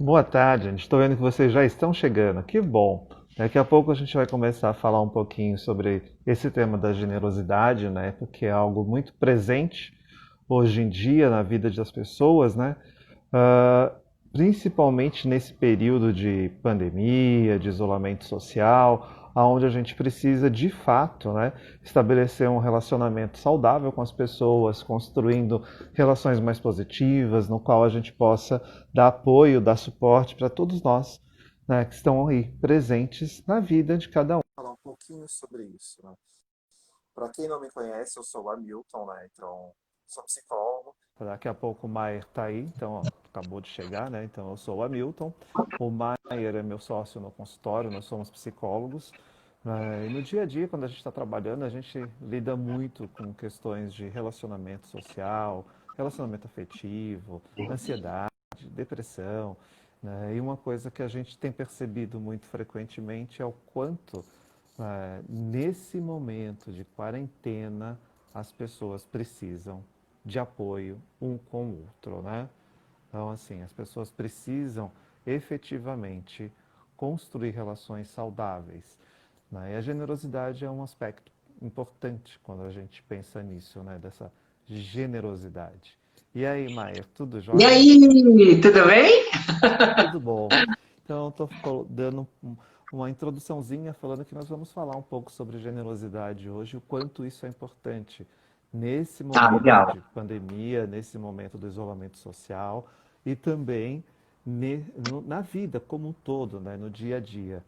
Boa tarde, gente. Estou vendo que vocês já estão chegando. Que bom. Daqui a pouco a gente vai começar a falar um pouquinho sobre esse tema da generosidade, né? Porque é algo muito presente hoje em dia na vida das pessoas, né? Ah, Principalmente nesse período de pandemia, de isolamento social, onde a gente precisa de fato, né, estabelecer um relacionamento saudável com as pessoas, construindo relações mais positivas, no qual a gente possa dar apoio, dar suporte para todos nós, né, que estão aí presentes na vida de cada um. Falar um pouquinho sobre isso, né? Para quem não me conhece, eu sou o Hamilton, né? Então, sou psicólogo. Daqui a pouco o Maier está aí, então ó, acabou de chegar, né? Então eu sou o Hamilton. O Maier é meu sócio no consultório, nós somos psicólogos. E no dia a dia, quando a gente está trabalhando, a gente lida muito com questões de relacionamento social, relacionamento afetivo, ansiedade, depressão, né? E uma coisa que a gente tem percebido muito frequentemente é o quanto nesse momento de quarentena, as pessoas precisam de apoio um com o outro, né? Então, assim, as pessoas precisam efetivamente construir relações saudáveis, né? E a generosidade é um aspecto importante quando a gente pensa nisso, né? Dessa generosidade. E aí, Maia, tudo E jóia? aí, tudo bem? Tudo bom. Então, estou dando uma introduçãozinha falando que nós vamos falar um pouco sobre generosidade hoje, o quanto isso é importante nesse Ah, momento legal. de pandemia, nesse momento do isolamento social e também na vida como um todo, né, no dia a dia.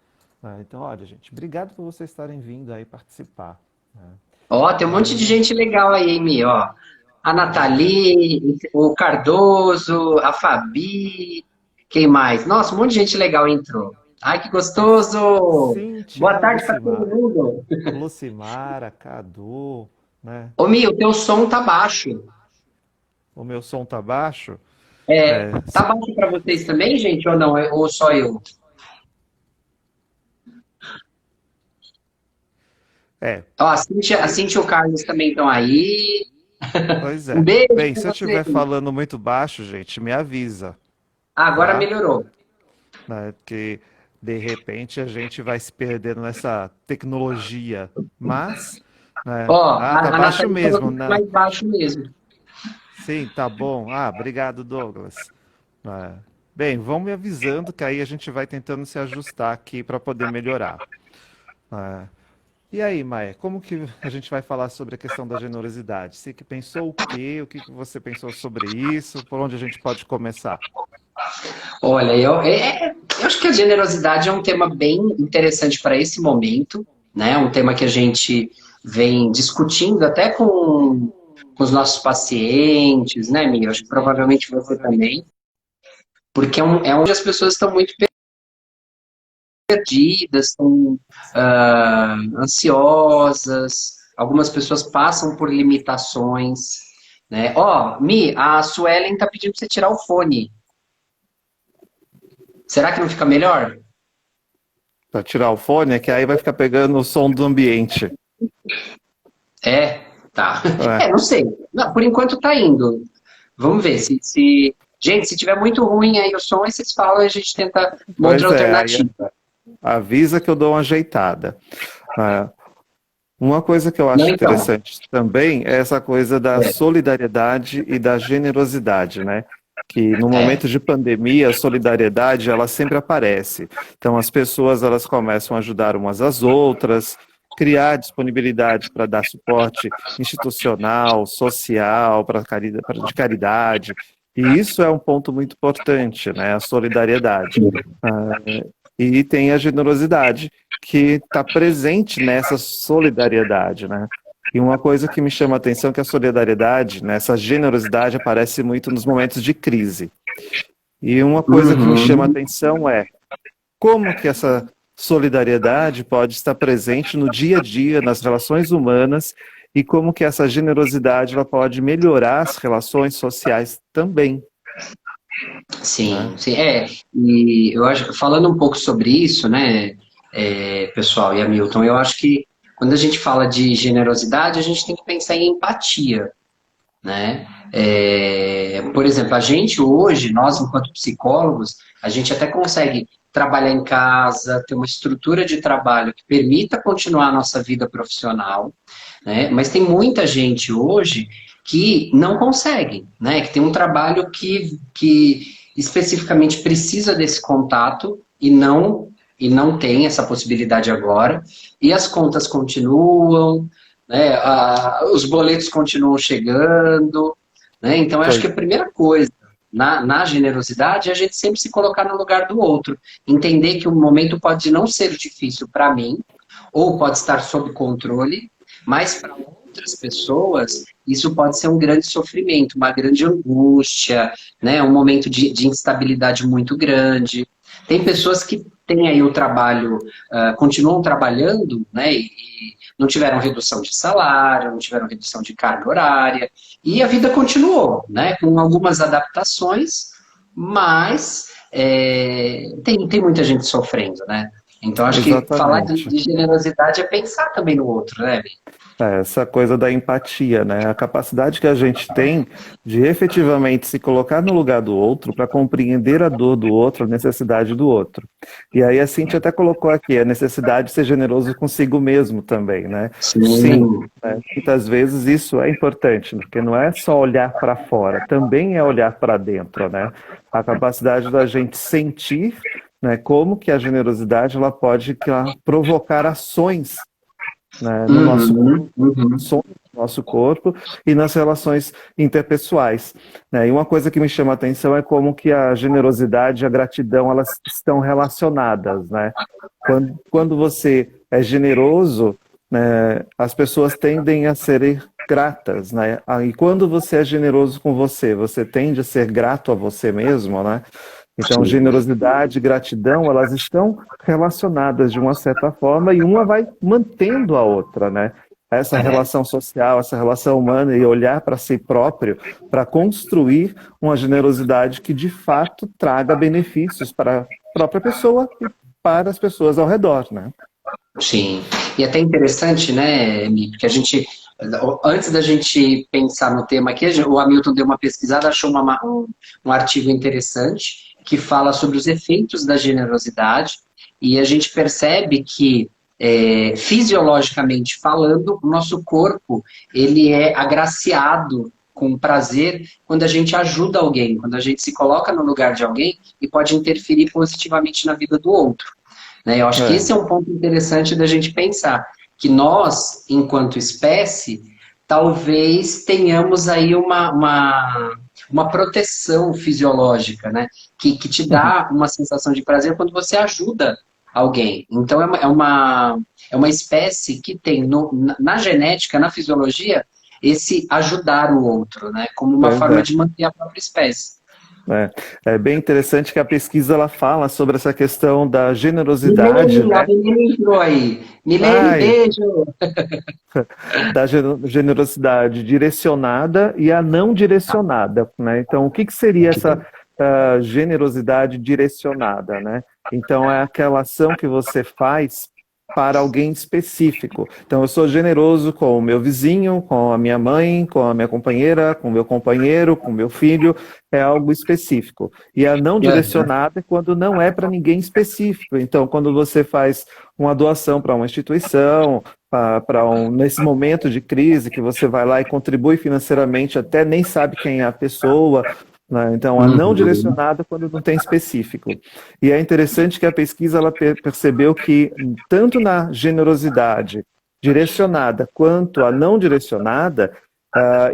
Então, olha, gente, obrigado por vocês estarem vindo aí participar, né? Ó, tem um monte de gente legal aí, hein, Mi, ó. A Nathalie, o Cardoso, a Fabi, quem mais? Nossa, um monte de gente legal entrou. Ai, que A gostoso! Boa Cíntia, tarde para todo mundo. Lucimara, Cadu, né? Ô, Mi, o teu som tá baixo. O meu som tá baixo. É, É, tá baixo para vocês também, gente, ou não? Ou só eu? é, Ó, a Cíntia e o Carlos também estão aí. pois Um é. beijo Bem, para se eu vocês. estiver falando muito baixo, gente, me avisa, Ah, agora tá? melhorou. Né? Porque de repente a gente vai se perdendo nessa tecnologia. Mas, Ó, né? Ah, tá a baixo Nathalie falou mesmo, que tá né? mais baixo mesmo. Sim, tá bom. Ah, obrigado, Douglas. Bem, vão me avisando que aí a gente vai tentando se ajustar aqui para poder melhorar. Ah, E aí, Maia, como que a gente vai falar sobre a questão da generosidade? Você que pensou o quê? O que que você pensou sobre isso? Por onde a gente pode começar? Olha, eu acho que a generosidade é um tema bem interessante para esse momento, né? Um tema que a gente vem discutindo até com os nossos pacientes, né, Mia? Eu acho que provavelmente você também, porque é onde as pessoas estão muito perdidas, estão ansiosas, algumas pessoas passam por limitações, né? Ó, Mi, a Suelen tá pedindo para você tirar o fone. Será que não fica melhor? Para tirar o fone, é que aí vai ficar pegando o som do ambiente. É, tá. É, É, não sei. Não, por enquanto tá indo. Vamos ver Gente, se tiver muito ruim aí o som, aí vocês falam e a gente tenta uma outra pois é, aí alternativa. avisa que eu dou uma ajeitada. É, uma coisa que eu Não, acho então. interessante também é essa coisa da solidariedade e da generosidade, né? Que no É. momento de pandemia, a solidariedade ela sempre aparece. Então as pessoas elas começam a ajudar umas às outras, criar disponibilidade para dar suporte institucional, social, de caridade. E isso é um ponto muito importante, né? A solidariedade. E tem a generosidade que está presente nessa solidariedade, né? E uma coisa que me chama a atenção é que a solidariedade, né, essa generosidade aparece muito nos momentos de crise. E uma coisa que me chama a Uhum. atenção é como que essa solidariedade pode estar presente no dia a dia, nas relações humanas, e como que essa generosidade ela pode melhorar as relações sociais também, né? Sim, sim. É, e eu acho, falando um pouco sobre isso, né, pessoal, e Hamilton, eu acho que quando a gente fala de generosidade, a gente tem que pensar em empatia, né? Por exemplo, a gente hoje, nós enquanto psicólogos, a gente até consegue trabalhar em casa, ter uma estrutura de trabalho que permita continuar a nossa vida profissional, né? Mas tem muita gente hoje que não consegue, né? Que tem um trabalho que especificamente precisa desse contato e não tem essa possibilidade agora, e as contas continuam, né? Os boletos continuam chegando, né? Então, eu acho Pois, que a primeira coisa na generosidade é a gente sempre se colocar no lugar do outro. Entender que o momento pode não ser difícil para mim, ou pode estar sob controle, mas para outras pessoas isso pode ser um grande sofrimento, uma grande angústia, né? Um momento de instabilidade muito grande. Tem pessoas que têm aí o trabalho, continuam trabalhando, né? E não tiveram redução de salário, não tiveram redução de carga horária, e a vida continuou, né? Com algumas adaptações, mas tem muita gente sofrendo, né? Então, acho que falar de, exatamente. de generosidade é pensar também no outro, né, Bi? Essa coisa da empatia, né? A capacidade que a gente tem de efetivamente se colocar no lugar do outro para compreender a dor do outro, a necessidade do outro. E aí a Cintia até colocou aqui a necessidade de ser generoso consigo mesmo também, né? Sim, Sim. né? Muitas vezes isso é importante, porque não é só olhar para fora, também é olhar para dentro, né? A capacidade da gente sentir, né, como que a generosidade ela pode provocar ações, né, no nosso Uhum, uhum. som do nosso corpo e nas relações interpessoais, né? E uma coisa que me chama a atenção é como que a generosidade e a gratidão elas estão relacionadas, né? Quando você é generoso, né, as pessoas tendem a ser gratas, né? E quando você é generoso com você, você tende a ser grato a você mesmo, né? Então, Sim. generosidade e gratidão, elas estão relacionadas de uma certa forma e uma vai mantendo a outra, né? Essa É. relação social, essa relação humana e olhar para si próprio para construir uma generosidade que de fato traga benefícios para a própria pessoa e para as pessoas ao redor, né? Sim. E até interessante, né, Mi, porque a gente, antes da gente pensar no tema aqui, o Hamilton deu uma pesquisada, achou um artigo interessante que fala sobre os efeitos da generosidade, e a gente percebe que, fisiologicamente falando, o nosso corpo, ele é agraciado com prazer quando a gente ajuda alguém, quando a gente se coloca no lugar de alguém e pode interferir positivamente na vida do outro, né? Eu acho que É, esse é um ponto interessante da gente pensar, que nós, enquanto espécie, talvez tenhamos aí uma proteção fisiológica, né? Que te dá uma sensação de prazer quando você ajuda alguém. Então, é uma espécie que tem na genética, na fisiologia, esse ajudar o outro, né? Como uma pois forma é. de manter a própria espécie. É bem interessante que a pesquisa ela fala sobre essa questão da generosidade, Milene, a né? Milene entrou aí. Milene, Ai, beijo! da generosidade direcionada e a não direcionada, né? Então, o que que seria essa generosidade direcionada, né? Então, é aquela ação que você faz para alguém específico. Então, eu sou generoso com o meu vizinho, com a minha mãe, com a minha companheira, com o meu companheiro, com o meu filho, é algo específico. E a não Aham. direcionada é quando não é para ninguém específico. Então, quando você faz uma doação para uma instituição, nesse momento de crise que você vai lá e contribui financeiramente, até nem sabe quem é a pessoa, né? Então, a não Uhum. direcionada quando não tem específico. E é interessante que a pesquisa ela percebeu que tanto na generosidade direcionada quanto a não direcionada,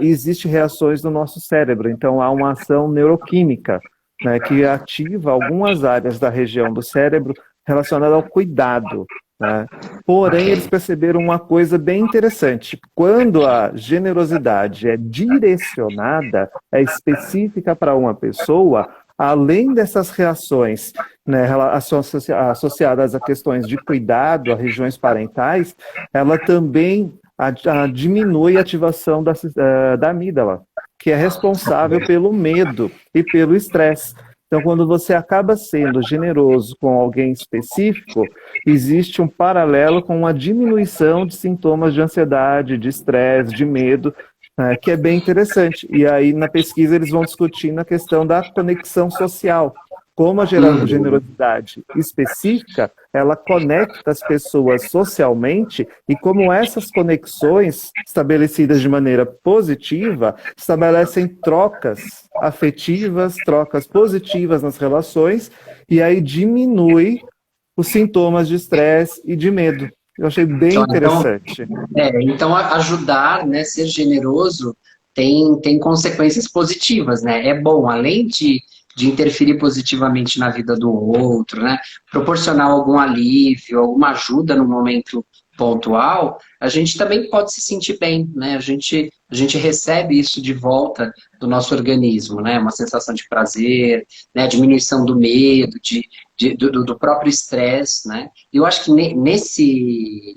existe reações no nosso cérebro. Então, há uma ação neuroquímica, né, que ativa algumas áreas da região do cérebro relacionada ao cuidado, né? Porém, eles Ok. perceberam uma coisa bem interessante. Quando a generosidade é direcionada, é específica para uma pessoa, além dessas reações, né, associadas a questões de cuidado, a regiões parentais, ela também diminui a ativação da amígdala, que é responsável pelo medo e pelo estresse. Então, quando você acaba sendo generoso com alguém específico, existe um paralelo com uma diminuição de sintomas de ansiedade, de estresse, de medo, que é bem interessante. E aí, na pesquisa, eles vão discutindo a questão da conexão social. Como a Uhum. generosidade específica, ela conecta as pessoas socialmente e como essas conexões, estabelecidas de maneira positiva, estabelecem trocas afetivas, trocas positivas nas relações, e aí diminui os sintomas de estresse e de medo. Eu achei bem Então, interessante. então ajudar, né, ser generoso tem consequências positivas, né? É bom, além de interferir positivamente na vida do outro, né? Proporcionar algum alívio, alguma ajuda no momento pontual, a gente também pode se sentir bem, né? A gente recebe isso de volta do nosso organismo, né? Uma sensação de prazer, né? Diminuição do medo, do próprio estresse, né? E eu acho que nesse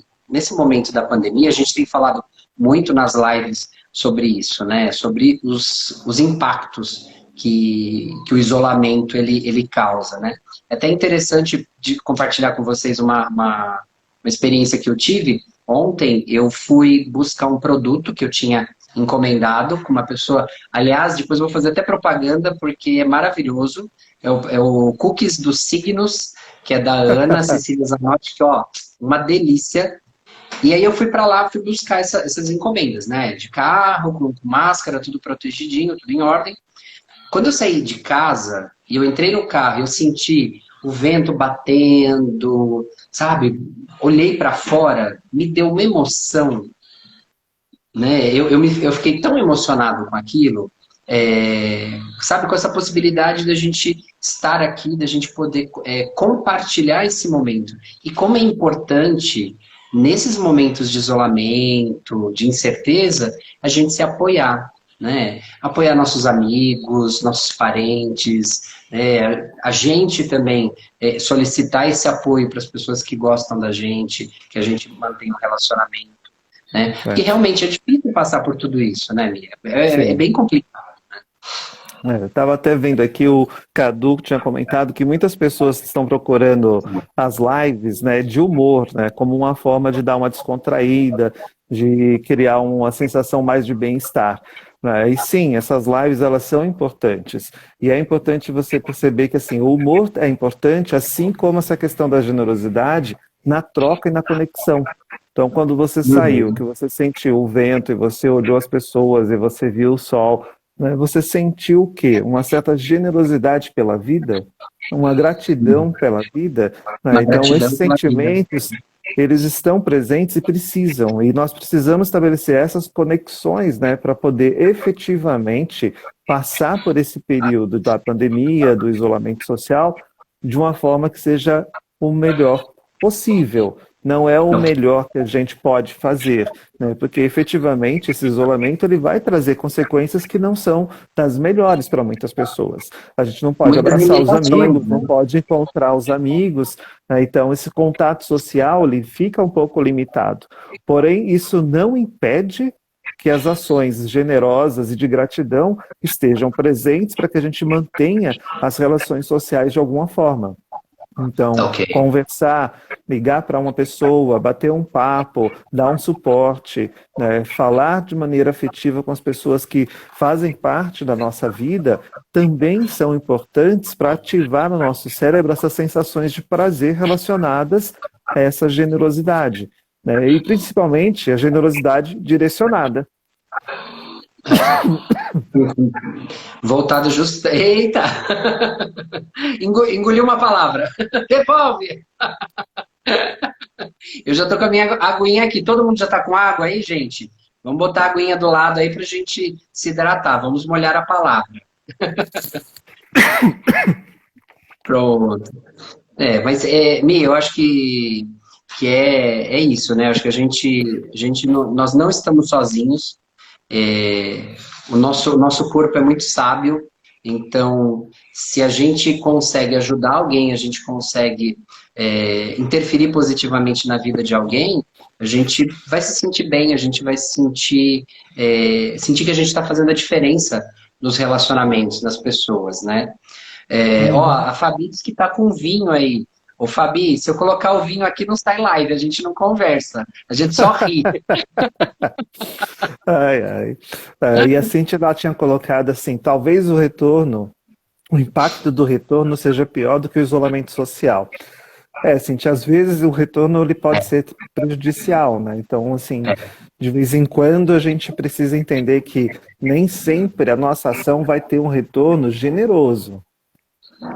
momento da pandemia, a gente tem falado muito nas lives sobre isso, né? Sobre os impactos que o isolamento ele causa, né? É até interessante de compartilhar com vocês uma experiência que eu tive. Ontem eu fui buscar um produto que eu tinha encomendado com uma pessoa. Aliás, depois eu vou fazer até propaganda porque é maravilhoso. É o Cookies dos Signos, que é da Ana Cecília Zanotti, que, ó, uma delícia. E aí eu fui para lá, fui buscar essas encomendas, né? De carro, com máscara, tudo protegidinho, tudo em ordem. Quando eu saí de casa e eu entrei no carro, eu senti o vento batendo, sabe? Olhei para fora, me deu uma emoção, né? Eu fiquei tão emocionado com aquilo, sabe? Com essa possibilidade da gente estar aqui, da gente poder compartilhar esse momento. E como é importante, nesses momentos de isolamento, de incerteza, a gente se apoiar, né? Apoiar nossos amigos, nossos parentes, a gente também solicitar esse apoio para as pessoas que gostam da gente, que a gente mantenha um relacionamento, né? Porque Né? realmente é difícil passar por tudo isso, né, Miriam? É Sim. bem complicado. Eu estava até vendo aqui, o Cadu tinha comentado que muitas pessoas estão procurando as lives, né, de humor, né, como uma forma de dar uma descontraída, de criar uma sensação mais de bem-estar, né? E sim, essas lives elas são importantes. E é importante você perceber que assim, o humor é importante, assim como essa questão da generosidade na troca e na conexão. Então, quando você saiu, Uhum. que você sentiu o vento e você olhou as pessoas e você viu o sol, né, você sentiu o quê? Uma certa generosidade pela vida, uma gratidão pela vida, né? Uma Então, esses gratidão pela vida. sentimentos, eles estão presentes e precisam, e nós precisamos estabelecer essas conexões, né, para poder efetivamente passar por esse período da pandemia, do isolamento social, de uma forma que seja o melhor possível. Não é o melhor que a gente pode fazer, né? Porque efetivamente esse isolamento ele vai trazer consequências que não são das melhores para muitas pessoas. A gente não pode Muitas abraçar os limitações, amigos, não né? pode encontrar os amigos, né? Então esse contato social ele fica um pouco limitado. Porém, isso não impede que as ações generosas e de gratidão estejam presentes para que a gente mantenha as relações sociais de alguma forma. Então, Ok. conversar, ligar para uma pessoa, bater um papo, dar um suporte, né, falar de maneira afetiva com as pessoas que fazem parte da nossa vida, também são importantes para ativar no nosso cérebro essas sensações de prazer relacionadas a essa generosidade, né, e principalmente a generosidade direcionada. Voltado justo. Eita! Engoliu uma palavra. Devolve! Eu já tô com a minha aguinha aqui. Todo mundo já tá com água aí, gente? Vamos botar a aguinha do lado aí pra gente se hidratar. Vamos molhar a palavra. Pronto. Mas, Mi, eu acho que é isso, né? Eu acho que nós não estamos sozinhos. O nosso corpo é muito sábio, então, se a gente consegue ajudar alguém, a gente consegue interferir positivamente na vida de alguém, a gente vai se sentir bem, a gente vai sentir que a gente está fazendo a diferença nos relacionamentos, nas pessoas, né? Ó, Uhum. a Fabi diz que tá com vinho aí. Ô, Fabi, se eu colocar o vinho aqui não sai live, a gente não conversa, a gente só ri. Ai, ai. E a Cintia ela tinha colocado assim, talvez o impacto do retorno seja pior do que o isolamento social. Cintia, às vezes o retorno ele pode ser prejudicial, né? Então, assim, de vez em quando a gente precisa entender que nem sempre a nossa ação vai ter um retorno generoso.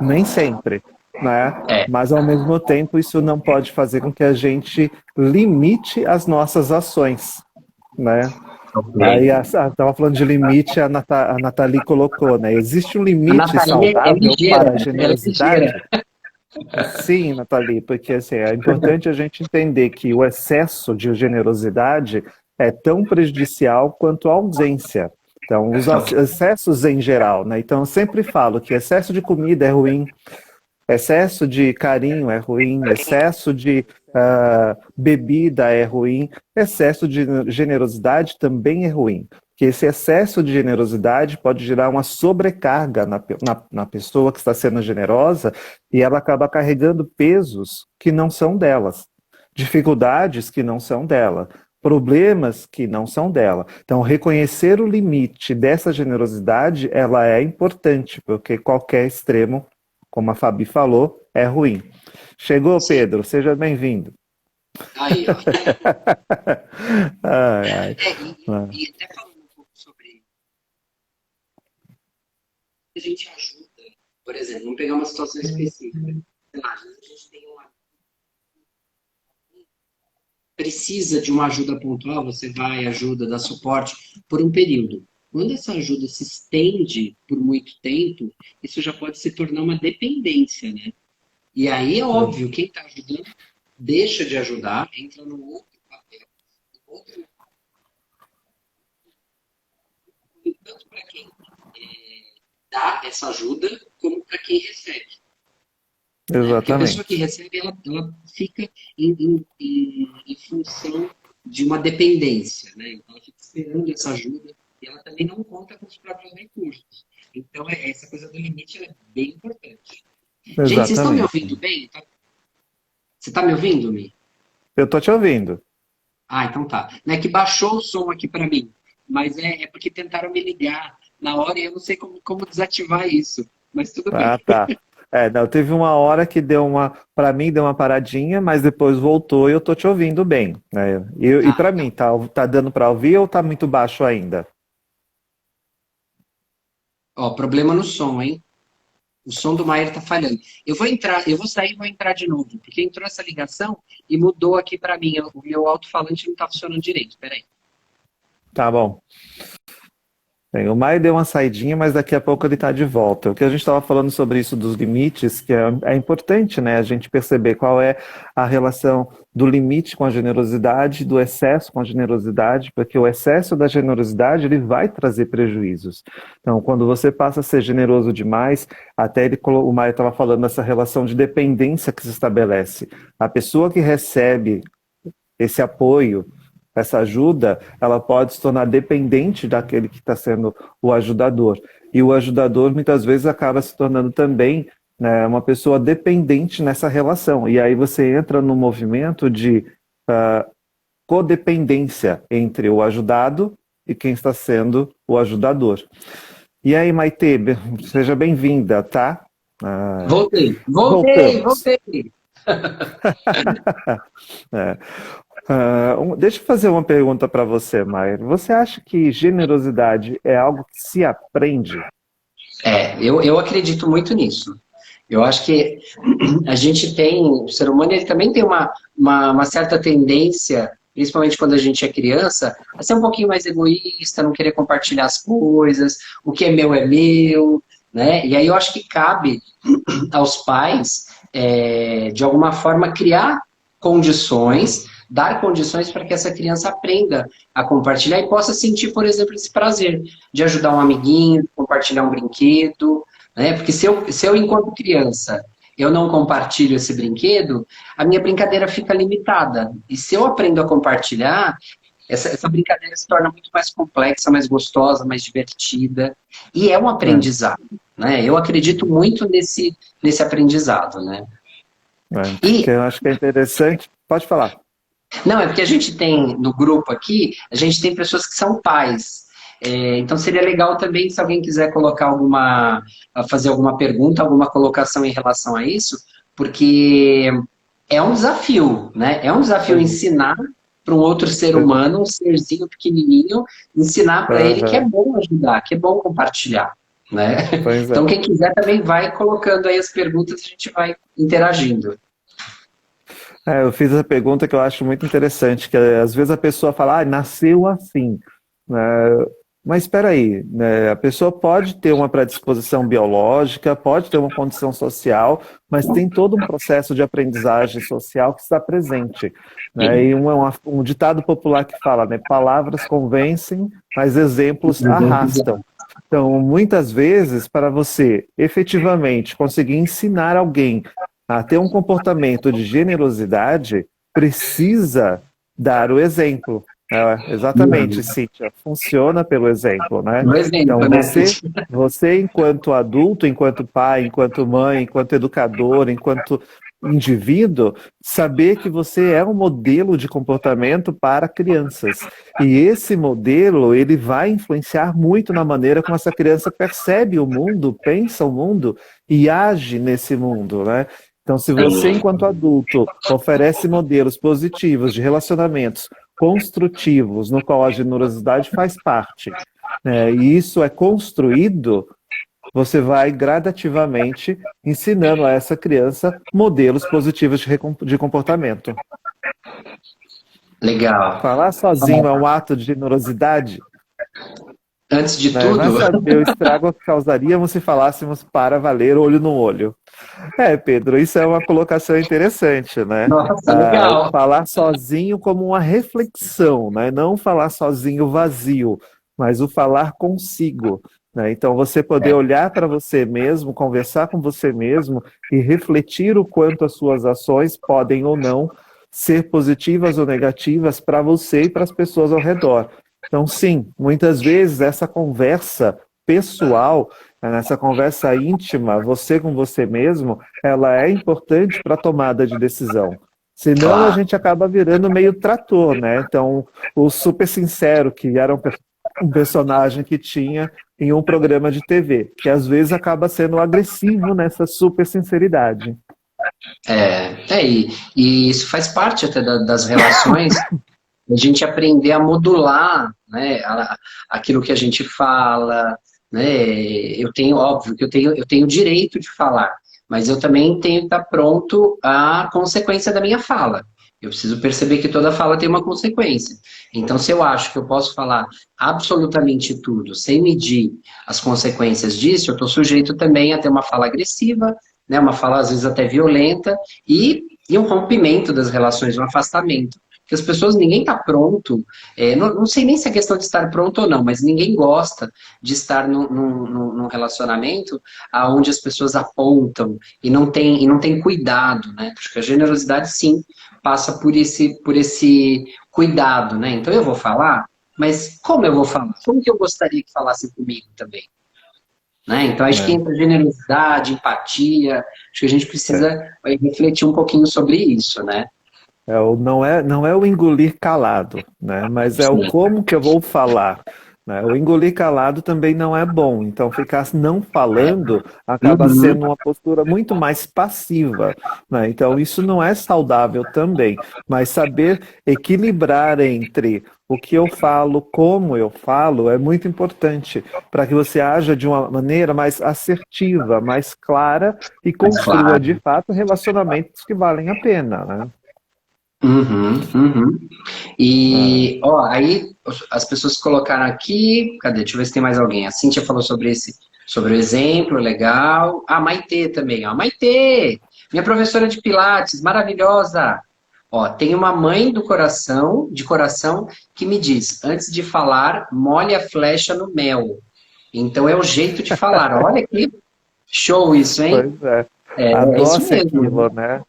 Nem sempre, né? É, Mas ao mesmo tempo isso não pode fazer com que a gente limite as nossas ações, né? Aí ok. estava falando de limite, a Nathalie colocou, né? Existe um A limite Nathalie é saudável ligeira, para a ela é ligeira. generosidade? Sim, Nathalie, porque assim, é importante a gente entender que o excesso de generosidade é tão prejudicial quanto a ausência. Então, os excessos em geral, né? Então, eu sempre falo que excesso de comida é ruim, excesso de carinho é ruim, excesso de bebida é ruim, excesso de generosidade também é ruim. Porque esse excesso de generosidade pode gerar uma sobrecarga na pessoa que está sendo generosa e ela acaba carregando pesos que não são delas, dificuldades que não são dela, problemas que não são dela. Então, reconhecer o limite dessa generosidade, ela é importante, porque qualquer extremo, como a Fabi falou, é ruim. Chegou, Pedro, seja bem-vindo. Aí, ó. Ai, ai. E até falando um pouco sobre a gente ajuda, por exemplo, vamos pegar uma situação específica. Sei lá, às vezes a gente tem uma precisa de uma ajuda pontual, você vai, ajuda, dá suporte por um período. Quando essa ajuda se estende por muito tempo, isso já pode se tornar uma dependência, né? E aí é óbvio, quem está ajudando deixa de ajudar, entra no outro papel, outro, tanto para quem dá essa ajuda, como para quem recebe. Né? Porque a pessoa que Exatamente. recebe, ela fica em função de uma dependência, né? Então, ela fica esperando essa ajuda e ela também não conta com os próprios recursos. Então, essa coisa do limite é bem importante. Gente, vocês estão me Exatamente. ouvindo bem? Você está me ouvindo, Mi? Eu tô te ouvindo. Ah, então tá. Não é que baixou o som aqui para mim, mas é porque tentaram me ligar na hora e eu não sei como desativar isso. Mas tudo bem. Ah, tá. Não, teve uma hora que para mim deu uma paradinha, mas depois voltou e eu tô te ouvindo bem, né? E Ah, para tá. mim, tá dando para ouvir ou tá muito baixo ainda? Ó, problema no som, hein? O som do Maier tá falhando. Eu vou entrar, eu vou sair e vou entrar de novo, porque entrou essa ligação e mudou aqui para mim. O meu alto-falante não tá funcionando direito. Peraí. Tá bom. Bem, o Maio deu uma saidinha, mas daqui a pouco ele está de volta. O que a gente estava falando sobre isso dos limites, que é importante, né, a gente perceber qual é a relação do limite com a generosidade, do excesso com a generosidade, porque o excesso da generosidade ele vai trazer prejuízos. Então, quando você passa a ser generoso demais, até o Maio estava falando dessa relação de dependência que se estabelece. A pessoa que recebe esse apoio, essa ajuda, ela pode se tornar dependente daquele que está sendo o ajudador. E o ajudador, muitas vezes, acaba se tornando também, né, uma pessoa dependente nessa relação. E aí você entra no movimento de codependência entre o ajudado e quem está sendo o ajudador. E aí, Maite, seja bem-vinda, tá? Voltamos. Voltei. É. Deixa eu fazer uma pergunta para você, Maier. Você acha que generosidade é algo que se aprende? Eu acredito muito nisso. Eu acho que a gente tem, o ser humano ele também tem uma certa tendência, principalmente quando a gente é criança, a ser um pouquinho mais egoísta, não querer compartilhar as coisas, o que é meu, né? E aí eu acho que cabe aos pais, de alguma forma, criar condições, dar condições para que essa criança aprenda a compartilhar e possa sentir, por exemplo, esse prazer de ajudar um amiguinho, compartilhar um brinquedo, né? Porque se eu, enquanto criança, eu não compartilho esse brinquedo, a minha brincadeira fica limitada. E se eu aprendo a compartilhar, essa brincadeira se torna muito mais complexa, mais gostosa, mais divertida. E é um aprendizado, né? Eu acredito muito nesse aprendizado, né? né? E Que eu acho que é interessante. Pode falar. não, é porque a gente tem no grupo aqui, a gente tem pessoas que são pais. Então seria legal também se alguém quiser colocar fazer alguma pergunta, alguma colocação em relação a isso, porque é um desafio, né? É um desafio Pois, ensinar para um outro ser pois, humano, um serzinho pequenininho, ensinar para ele que é aham, bom ajudar, que é bom compartilhar, né? pois é. Então quem quiser também vai colocando aí as perguntas, a gente vai interagindo. Eu fiz a pergunta que eu acho muito interessante, que às vezes a pessoa fala, nasceu assim, né? Mas espera aí, né? A pessoa pode ter uma predisposição biológica, pode ter uma condição social, mas tem todo um processo de aprendizagem social que está presente, né? E Sim. um ditado popular que fala, né? Palavras convencem, mas exemplos arrastam. Então, muitas vezes, para você efetivamente conseguir ensinar alguém a ter um comportamento de generosidade, precisa dar o exemplo. Exatamente, Cíntia, funciona pelo exemplo, né? Um Então, exemplo, né? você enquanto adulto, enquanto pai, enquanto mãe, enquanto educador, enquanto indivíduo, saber que você é um modelo de comportamento para crianças. E esse modelo, ele vai influenciar muito na maneira como essa criança percebe o mundo, pensa o mundo e age nesse mundo, né? Então, se você, enquanto adulto, oferece modelos positivos de relacionamentos construtivos, no qual a generosidade faz parte, né, e isso é construído, você vai gradativamente ensinando a essa criança modelos positivos de comportamento. Legal. Falar sozinho é um ato de generosidade, Antes de né? Vai tudo, saber o estrago que causaríamos se falássemos para valer olho no olho. Pedro, isso é uma colocação interessante, né? nossa, legal. Falar sozinho como uma reflexão, né? Não falar sozinho vazio, mas o falar consigo, né? Então, você poder olhar para você mesmo, conversar com você mesmo e refletir o quanto as suas ações podem ou não ser positivas ou negativas para você e para as pessoas ao redor. Então, sim, muitas vezes essa conversa pessoal, nessa conversa íntima, você com você mesmo, ela é importante para a tomada de decisão. Senão a Claro. gente acaba virando meio trator, né? Então, o super sincero, que era um personagem que tinha em um programa de TV, que às vezes acaba sendo agressivo nessa super sinceridade. E isso faz parte até das relações, a gente aprender a modular, né, aquilo que a gente fala, né, óbvio que eu tenho o direito de falar, mas eu também tenho que estar pronto à consequência da minha fala. Eu preciso perceber que toda fala tem uma consequência. Então, se eu acho que eu posso falar absolutamente tudo sem medir as consequências disso, eu estou sujeito também a ter uma fala agressiva, né, uma fala às vezes até violenta e um rompimento das relações, um afastamento. Porque as pessoas, ninguém está pronto, não sei nem se é questão de estar pronto ou não, mas ninguém gosta de estar num relacionamento onde as pessoas apontam e não tem cuidado, né? Porque a generosidade, sim, passa por esse cuidado, né? Então eu vou falar, mas como eu vou falar? Como que eu gostaria que falassem comigo também? Né? Então acho que Né? entra generosidade, empatia, acho que a gente É. precisa refletir um pouquinho sobre isso, né? Não é o engolir calado, né? Mas é o Sim. como que eu vou falar. Né? O engolir calado também não é bom. Então, ficar não falando acaba Uhum. sendo uma postura muito mais passiva. Né? Então, isso não é saudável também. Mas saber equilibrar entre o que eu falo, como eu falo, é muito importante para que você haja de uma maneira mais assertiva, mais clara e Mas construa de claro. fato relacionamentos que valem a pena, né? Uhum, uhum. Ah, E, ó, aí as pessoas colocaram aqui, cadê? Deixa eu ver se tem mais alguém. A Cíntia falou sobre o exemplo, legal. Ah, Maitê também, ó. Maitê, minha professora de Pilates, maravilhosa. Ó, tem uma mãe de coração, que me diz, antes de falar, molhe a flecha no mel. Então é o jeito de falar. Olha que show isso, hein? pois é. É isso Adoce mesmo. aquilo, né?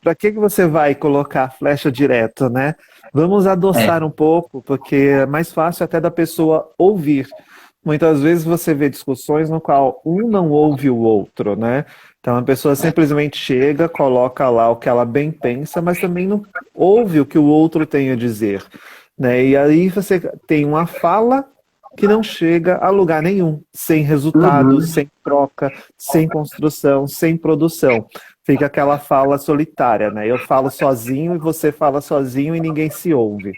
Para que você vai colocar a flecha direto, né? Vamos É, adoçar um pouco, porque é mais fácil até da pessoa ouvir. Muitas vezes você vê discussões no qual um não ouve o outro, né? Então a pessoa simplesmente chega, coloca lá o que ela bem pensa, mas também não ouve o que o outro tem a dizer, né? E aí você tem uma fala que não chega a lugar nenhum, sem resultado, Uhum. sem troca, sem construção, sem produção. Fica aquela fala solitária, né? Eu falo sozinho e você fala sozinho e ninguém se ouve.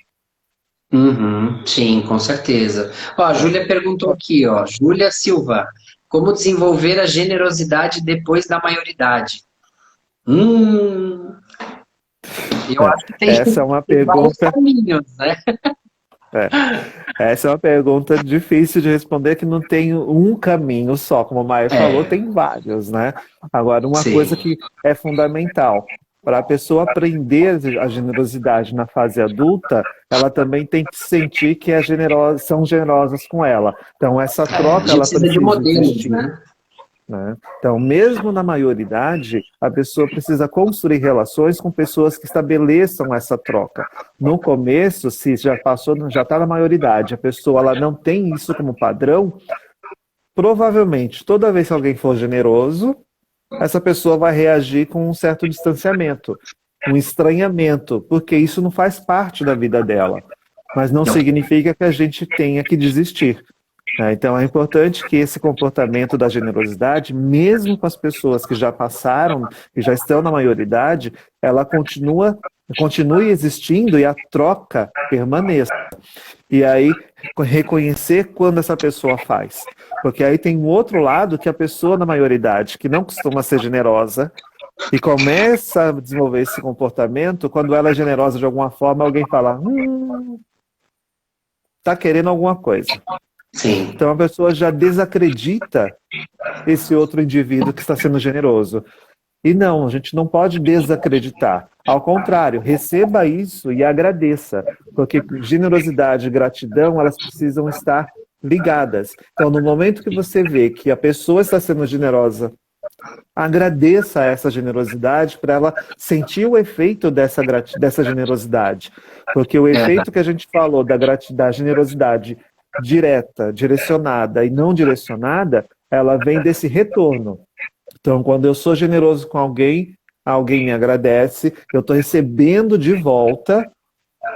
Uhum, sim, com certeza. Ó, a Júlia perguntou aqui, ó, Júlia Silva, como desenvolver a generosidade depois da maioridade? Hum, eu É, acho que tem, essa é uma tem vários pergunta. caminhos, né? É, essa é uma pergunta difícil de responder, que não tem um caminho só. Como o Maia falou, É, tem vários, né? Agora, uma coisa sim. que é fundamental para a pessoa aprender a generosidade na fase adulta, ela também tem que sentir que são generosas com ela. Então, essa É, a troca, gente ela precisa de precisa modelos, existir, né? né? Então, mesmo na maioridade, a pessoa precisa construir relações com pessoas que estabeleçam essa troca. No começo, se já passou, já está na maioridade, a pessoa ela não tem isso como padrão, provavelmente toda vez que alguém for generoso, essa pessoa vai reagir com um certo distanciamento, um estranhamento, porque isso não faz parte da vida dela. Mas não significa que a gente tenha que desistir, né? Então é importante que esse comportamento da generosidade, mesmo com as pessoas que já passaram, que já estão na maioridade, ela continue existindo e a troca permaneça. E aí reconhecer quando essa pessoa faz. Porque aí tem um outro lado, que a pessoa na maioridade, que não costuma ser generosa, e começa a desenvolver esse comportamento, quando ela é generosa de alguma forma, alguém fala, tá querendo alguma coisa. Sim. Então a pessoa já desacredita esse outro indivíduo que está sendo generoso. E não, a gente não pode desacreditar. Ao contrário, receba isso e agradeça, porque generosidade e gratidão, elas precisam estar ligadas. Então, no momento que você vê que a pessoa está sendo generosa, agradeça essa generosidade para ela sentir o efeito dessa generosidade. Porque o É, efeito que a gente falou da generosidade direta, direcionada e não direcionada, ela vem desse retorno. Então, quando eu sou generoso com alguém, alguém me agradece, eu estou recebendo de volta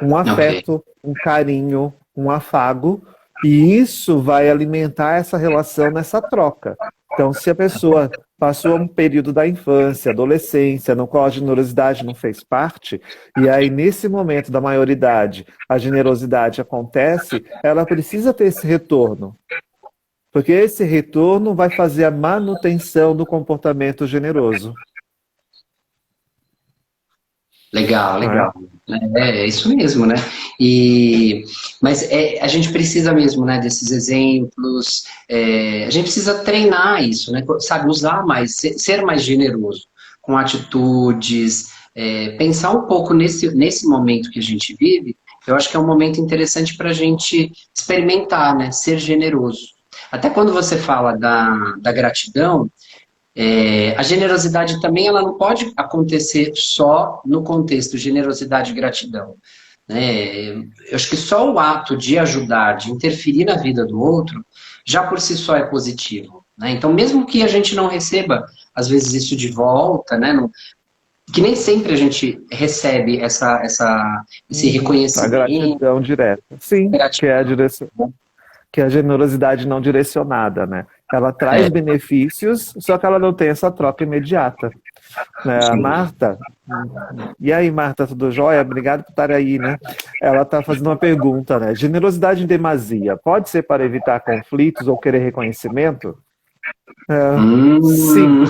um ok. afeto, um carinho, um afago, e isso vai alimentar essa relação nessa troca. Então, se a pessoa passou um período da infância, adolescência, no qual a generosidade não fez parte, e aí nesse momento da maioridade a generosidade acontece, ela precisa ter esse retorno. Porque esse retorno vai fazer a manutenção do comportamento generoso, Legal, não é? legal. É isso mesmo, né? E, mas a gente precisa mesmo, né, desses exemplos. A gente precisa treinar isso, né? Sabe, usar mais, ser mais generoso com atitudes, pensar um pouco nesse momento que a gente vive. Eu acho que é um momento interessante para a gente experimentar, né? Ser generoso. Até quando você fala da gratidão. A generosidade também ela não pode acontecer só no contexto generosidade e gratidão, né? Eu acho que só o ato de ajudar, de interferir na vida do outro, já por si só é positivo, né? Então, mesmo que a gente não receba, às vezes, isso de volta, né? Que nem sempre a gente recebe esse A reconhecimento, gratidão direta. Sim, gratidão. que é a generosidade não direcionada, né? Ela traz É, benefícios, só que ela não tem essa troca imediata, né? A sim. Marta, e aí, Marta, tudo jóia? Obrigado por estar aí, né? Ela está fazendo uma pergunta, né? Generosidade em demasia pode ser para evitar conflitos ou querer reconhecimento? Sim. Hum,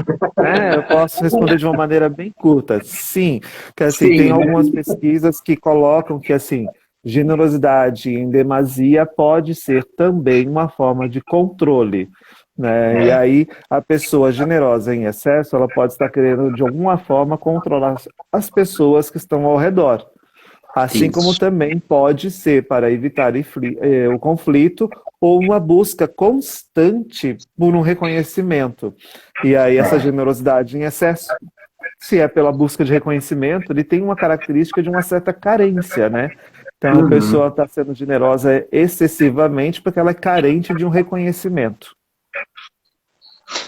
Eu posso responder de uma maneira bem curta. Sim, que assim, tem sim, algumas né? pesquisas que colocam que assim, generosidade em demasia pode ser também uma forma de controle, né? E É, aí a pessoa generosa em excesso, ela pode estar querendo de alguma forma controlar as pessoas que estão ao redor. Assim como isso. também pode ser para evitar o conflito ou uma busca constante por um reconhecimento. E aí essa generosidade em excesso, se é pela busca de reconhecimento, ele tem uma característica de uma certa carência, né? Então a Uhum. pessoa está sendo generosa excessivamente porque ela é carente de um reconhecimento.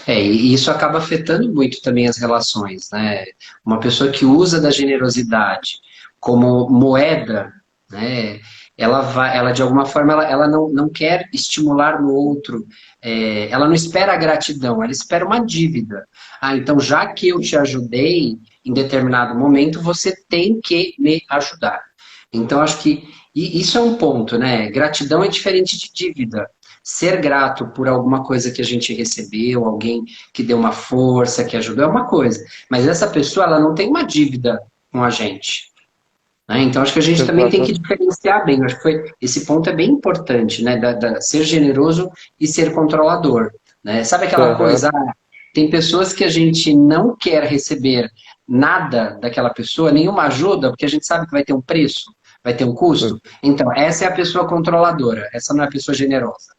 E isso acaba afetando muito também as relações, né? Uma pessoa que usa da generosidade como moeda, né? Ela de alguma forma, ela não quer estimular no outro, ela não espera a gratidão, ela espera uma dívida. Ah, então já que eu te ajudei em determinado momento, você tem que me ajudar. Então, acho que isso é um ponto, né? Gratidão é diferente de dívida. Ser grato por alguma coisa que a gente recebeu, alguém que deu uma força, que ajudou, é uma coisa. Mas essa pessoa, ela não tem uma dívida com a gente. Né? Então, acho que a gente também tem que Exatamente. diferenciar bem. Acho que esse ponto é bem importante, né? Ser generoso e ser controlador. Né? Sabe aquela Aham. coisa? Tem pessoas que a gente não quer receber nada daquela pessoa, nenhuma ajuda, porque a gente sabe que vai ter um preço, vai ter um custo. Então, essa é a pessoa controladora, essa não é a pessoa generosa.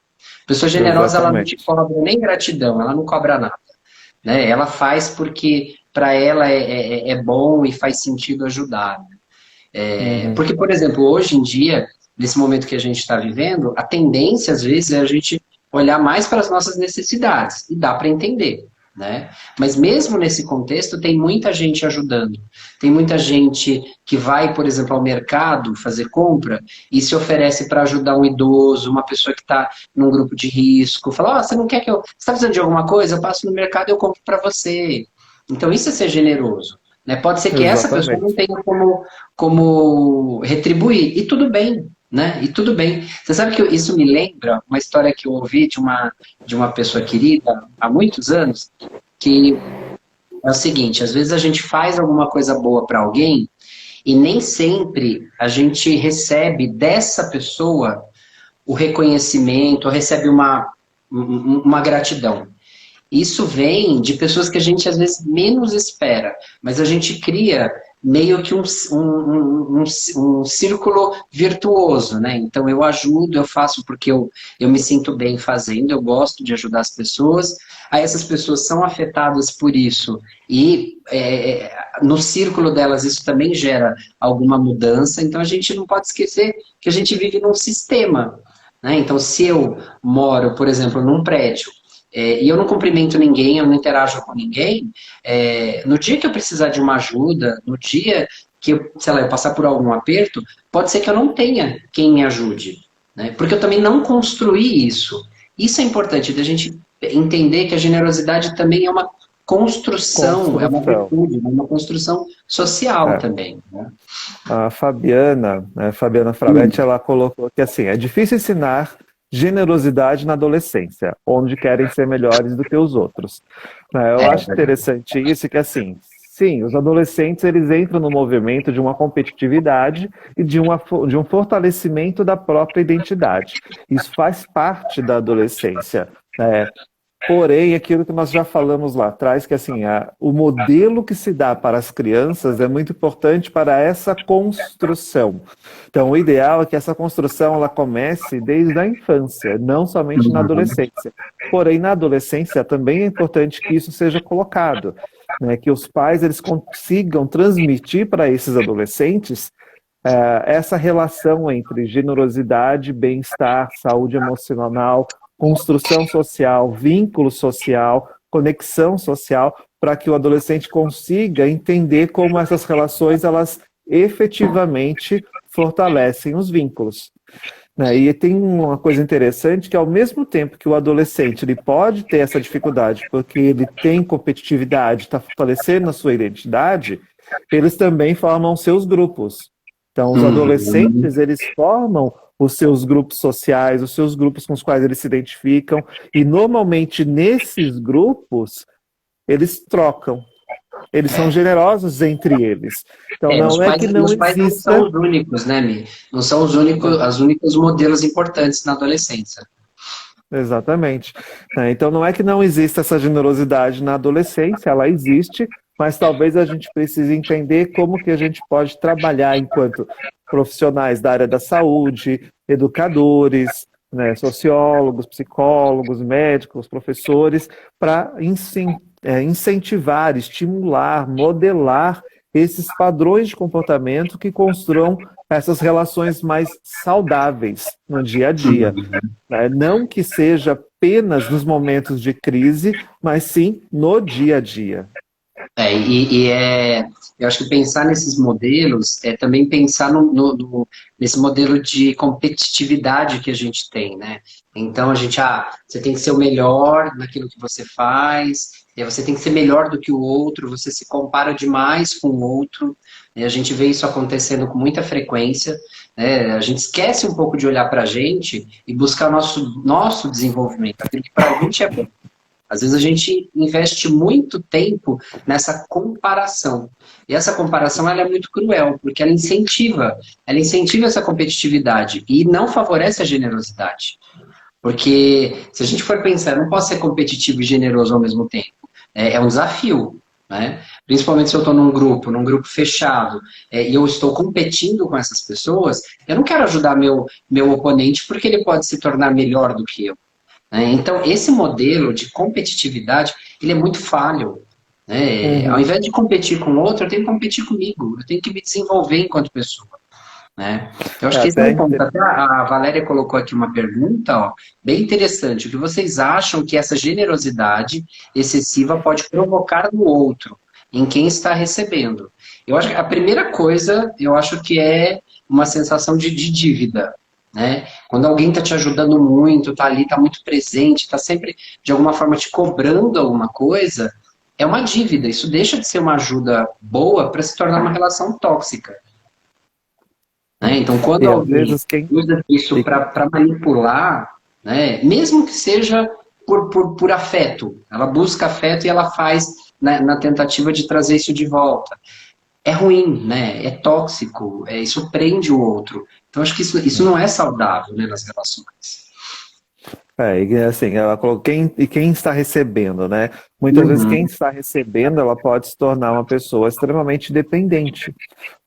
A pessoa generosa, ela não te Exatamente. cobra nem gratidão, ela não cobra nada. Né? Ela faz porque para ela é bom e faz sentido ajudar. Uhum. Porque, por exemplo, hoje em dia, nesse momento que a gente está vivendo, a tendência, às vezes, é a gente olhar mais para as nossas necessidades, e dá para entender. Né? Mas mesmo nesse contexto, tem muita gente ajudando. Tem muita gente que vai, por exemplo, ao mercado fazer compra e se oferece para ajudar um idoso, uma pessoa que está num grupo de risco. Fala, você não quer que eu... Você está precisando de alguma coisa? Eu passo no mercado e eu compro para você. Então, isso é ser generoso. Né? Pode ser que essa pessoa não Exatamente. tenha como retribuir. E tudo bem, né? E tudo bem. Você sabe que isso me lembra uma história que eu ouvi de uma pessoa querida há muitos anos, que é o seguinte, às vezes a gente faz alguma coisa boa para alguém e nem sempre a gente recebe dessa pessoa o reconhecimento, recebe uma gratidão. Isso vem de pessoas que a gente às vezes menos espera, mas a gente cria meio que um círculo virtuoso, né? Então eu ajudo, eu faço porque eu me sinto bem fazendo, eu gosto de ajudar as pessoas, aí essas pessoas são afetadas por isso, e no círculo delas isso também gera alguma mudança, então a gente não pode esquecer que a gente vive num sistema, né? Então se eu moro, por exemplo, num prédio, e eu não cumprimento ninguém, eu não interajo com ninguém, no dia que eu precisar de uma ajuda, no dia que eu, sei lá, eu passar por algum aperto, pode ser que eu não tenha quem me ajude, né? Porque eu também não construí isso. Isso é importante, da gente entender que a generosidade também é uma construção, é uma Construção. virtude, é uma construção social É. também. Né? A Fabiana, né, Fabiana Frabetti, Hum, ela colocou que assim, é difícil ensinar generosidade na adolescência, onde querem ser melhores do que os outros. Eu acho verdade. interessante isso, que assim, sim, os adolescentes eles entram no movimento de uma competitividade e de um fortalecimento da própria identidade. Isso faz parte da adolescência. Né? Porém, aquilo que nós já falamos lá atrás, que assim, o modelo que se dá para as crianças é muito importante para essa construção. Então, o ideal é que essa construção ela comece desde a infância, não somente na Uhum. adolescência. Porém, na adolescência também é importante que isso seja colocado, né, que os pais eles consigam transmitir para esses adolescentes essa relação entre generosidade, bem-estar, saúde emocional, construção social, vínculo social, conexão social, para que o adolescente consiga entender como essas relações elas efetivamente fortalecem os vínculos. Né? E tem uma coisa interessante que ao mesmo tempo que o adolescente ele pode ter essa dificuldade porque ele tem competitividade, está fortalecendo a sua identidade, eles também formam seus grupos. Então, os Uhum. adolescentes, eles formam os seus grupos sociais, os seus grupos com os quais eles se identificam, e normalmente nesses grupos, eles trocam, eles são generosos entre eles. Então, Os não é pais, que não os pais não são exista. os únicos, né, Mi? Não são os únicos, as únicos modelos importantes na adolescência. Exatamente. Então não é que não exista essa generosidade na adolescência, ela existe, mas talvez a gente precise entender como que a gente pode trabalhar enquanto profissionais da área da saúde, educadores, né, sociólogos, psicólogos, médicos, professores, para incentivar, estimular, modelar esses padrões de comportamento que construam essas relações mais saudáveis no dia a dia. Uhum. Né? Não que seja apenas nos momentos de crise, mas sim no dia a dia. Eu acho que pensar nesses modelos é também pensar nesse modelo de competitividade que a gente tem, né? Então você tem que ser o melhor naquilo que você faz, e aí você tem que ser melhor do que o outro, você se compara demais com o outro, e a gente vê isso acontecendo com muita frequência, né? A gente esquece um pouco de olhar para a gente e buscar nosso desenvolvimento, aquilo que para a gente é bom. Às vezes a gente investe muito tempo nessa comparação. E essa comparação ela é muito cruel, porque ela incentiva essa competitividade e não favorece a generosidade. Porque se a gente for pensar, eu não posso ser competitivo e generoso ao mesmo tempo. É um desafio, né? Principalmente se eu estou num grupo fechado, e eu estou competindo com essas pessoas, eu não quero ajudar meu oponente porque ele pode se tornar melhor do que eu. Então, esse modelo de competitividade, ele é muito falho. Né? Ao Uhum. invés de competir com o outro, eu tenho que competir comigo. Eu tenho que me desenvolver enquanto pessoa. Né? Eu É acho que esse é até um ponto. Até a Valéria colocou aqui uma pergunta, ó, bem interessante. O que vocês acham que essa generosidade excessiva pode provocar no outro, em quem está recebendo? Eu acho que a primeira coisa, eu acho que é uma sensação de dívida. Né? Quando alguém está te ajudando muito, está ali, está muito presente, está sempre, de alguma forma, te cobrando alguma coisa, é uma dívida. Isso deixa de ser uma ajuda boa para se tornar uma relação tóxica. Né? Então, quando E às alguém vezes quem. usa isso e- para manipular, né, mesmo que seja por afeto, ela busca afeto e ela faz na tentativa de trazer isso de volta. É ruim, né? É tóxico, isso prende o outro. Então, acho que isso não é saudável, né, nas relações. E assim, ela colocou quem está recebendo, né? Muitas vezes quem Uhum. está recebendo, ela pode se tornar uma pessoa extremamente dependente,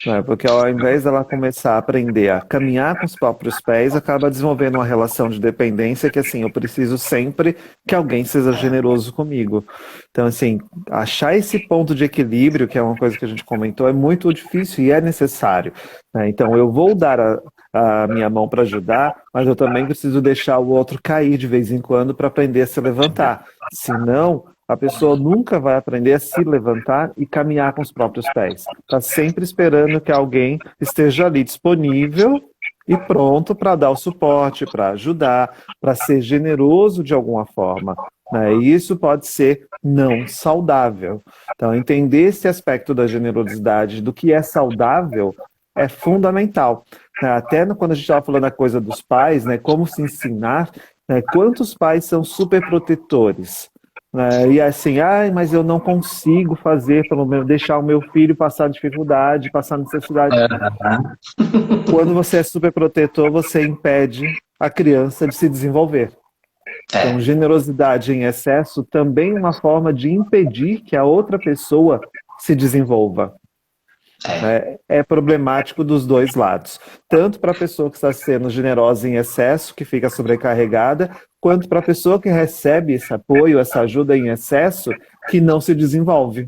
né? Porque ao invés dela começar a aprender a caminhar com os próprios pés, acaba desenvolvendo uma relação de dependência que assim, eu preciso sempre que alguém seja generoso comigo. Então, assim, achar esse ponto de equilíbrio, que é uma coisa que a gente comentou, é muito difícil e é necessário, né? Então, eu vou dar a minha mão para ajudar, mas eu também preciso deixar o outro cair de vez em quando para aprender a se levantar. Senão, a pessoa nunca vai aprender a se levantar e caminhar com os próprios pés. Está sempre esperando que alguém esteja ali disponível e pronto para dar o suporte, para ajudar, para ser generoso de alguma forma, né? E isso pode ser não saudável. Então, entender esse aspecto da generosidade, do que é saudável, é fundamental. Até quando a gente estava falando a coisa dos pais, né, como se ensinar, né, quantos pais são super protetores? E assim, mas eu não consigo fazer, pelo menos, deixar o meu filho passar dificuldade, passar necessidade. Quando você é super protetor, você impede a criança de se desenvolver. Então, É, generosidade em excesso também é uma forma de impedir que a outra pessoa se desenvolva. é. É problemático dos dois lados. Tanto para a pessoa que está sendo generosa em excesso, que fica sobrecarregada, quanto para a pessoa que recebe esse apoio, essa ajuda em excesso, que não se desenvolve.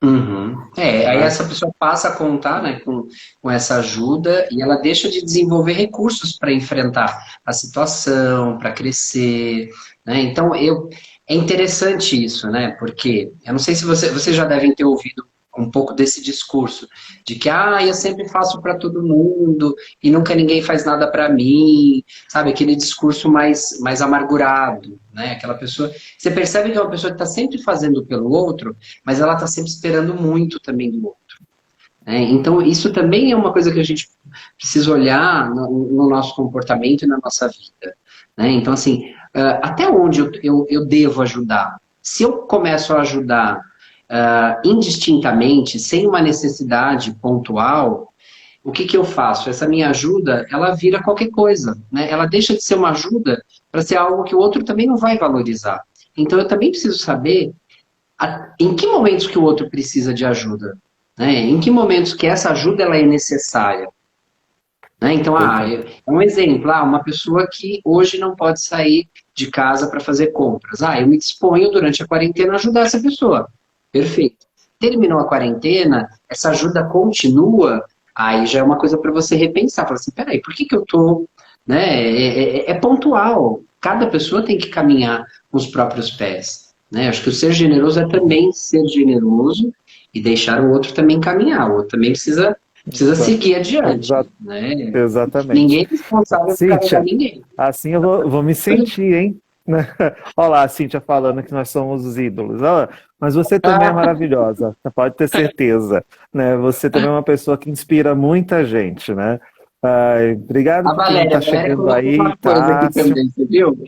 Uhum. Aí Né? essa pessoa passa a contar, né, com essa ajuda e ela deixa de desenvolver recursos para enfrentar a situação, para crescer, né? Então, é interessante isso, né? Porque eu não sei se vocês já devem ter ouvido um pouco desse discurso de que, eu sempre faço para todo mundo e nunca ninguém faz nada para mim, sabe? Aquele discurso mais amargurado, né? Aquela pessoa, você percebe que é uma pessoa que está sempre fazendo pelo outro, mas ela está sempre esperando muito também do outro. Né? Então, isso também é uma coisa que a gente precisa olhar no nosso comportamento e na nossa vida. Né? Então, assim, até onde eu devo ajudar? Se eu começo a ajudar indistintamente, sem uma necessidade pontual, o que eu faço? Essa minha ajuda, ela vira qualquer coisa. Né? Ela deixa de ser uma ajuda para ser algo que o outro também não vai valorizar. Então, eu também preciso saber em que momentos que o outro precisa de ajuda, né? Em que momentos que essa ajuda ela é necessária. Né? Então, Perfeito. é um exemplo, uma pessoa que hoje não pode sair de casa para fazer compras. Eu me disponho durante a quarentena a ajudar essa pessoa. Perfeito. Terminou a quarentena, essa ajuda continua, aí já é uma coisa para você repensar. Falar assim, peraí, por que eu estou... Né? É pontual. cada pessoa tem que caminhar com os próprios pés, né? Acho que o ser generoso é também ser generoso e deixar o outro também caminhar, o outro também precisa seguir adiante, Exa- né? Exatamente. Ninguém é responsável por carregar Cíntia, ninguém. assim eu vou me sentir, hein? Olha lá, a Cíntia falando que nós somos os ídolos. Olha, mas você também é Ah, maravilhosa, você pode ter certeza, né? Você também é uma pessoa que inspira muita gente, né? Ai, obrigado por quem está A Valéria chegando colocou aí, uma coisa aqui Tássio, também, você viu?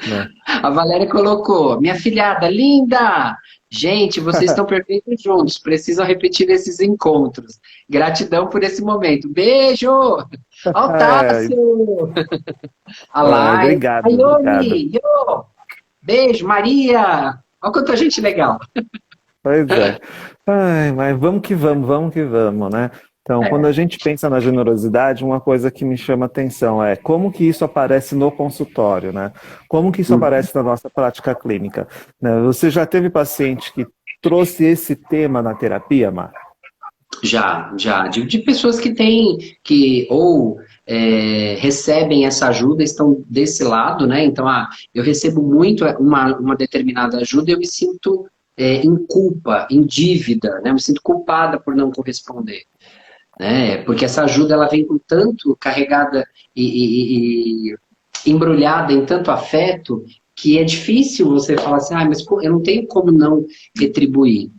né? A Valéria colocou, minha filhada, linda! Gente, vocês estão perfeitos juntos, precisam repetir esses encontros. Gratidão por esse momento. Beijo! Ao Ai, Tássio! A ai, Lai, a obrigado, obrigado. Ione, Yo! Beijo, Maria! Olha quanta gente legal. Pois é. Ai, mas vamos que vamos, né? Então, quando a É. gente pensa na generosidade, uma coisa que me chama atenção é como que isso aparece no consultório, né? Como que isso aparece na nossa prática clínica, né? Você já teve paciente que trouxe esse tema na terapia, Mar? Já, de pessoas que têm, que ou recebem essa ajuda, estão desse lado, né? Então, eu recebo muito uma determinada ajuda e eu me sinto em culpa, em dívida, né? Eu me sinto culpada por não corresponder, né? Porque essa ajuda, ela vem com tanto carregada e embrulhada em tanto afeto que é difícil você falar assim, mas eu não tenho como não retribuir,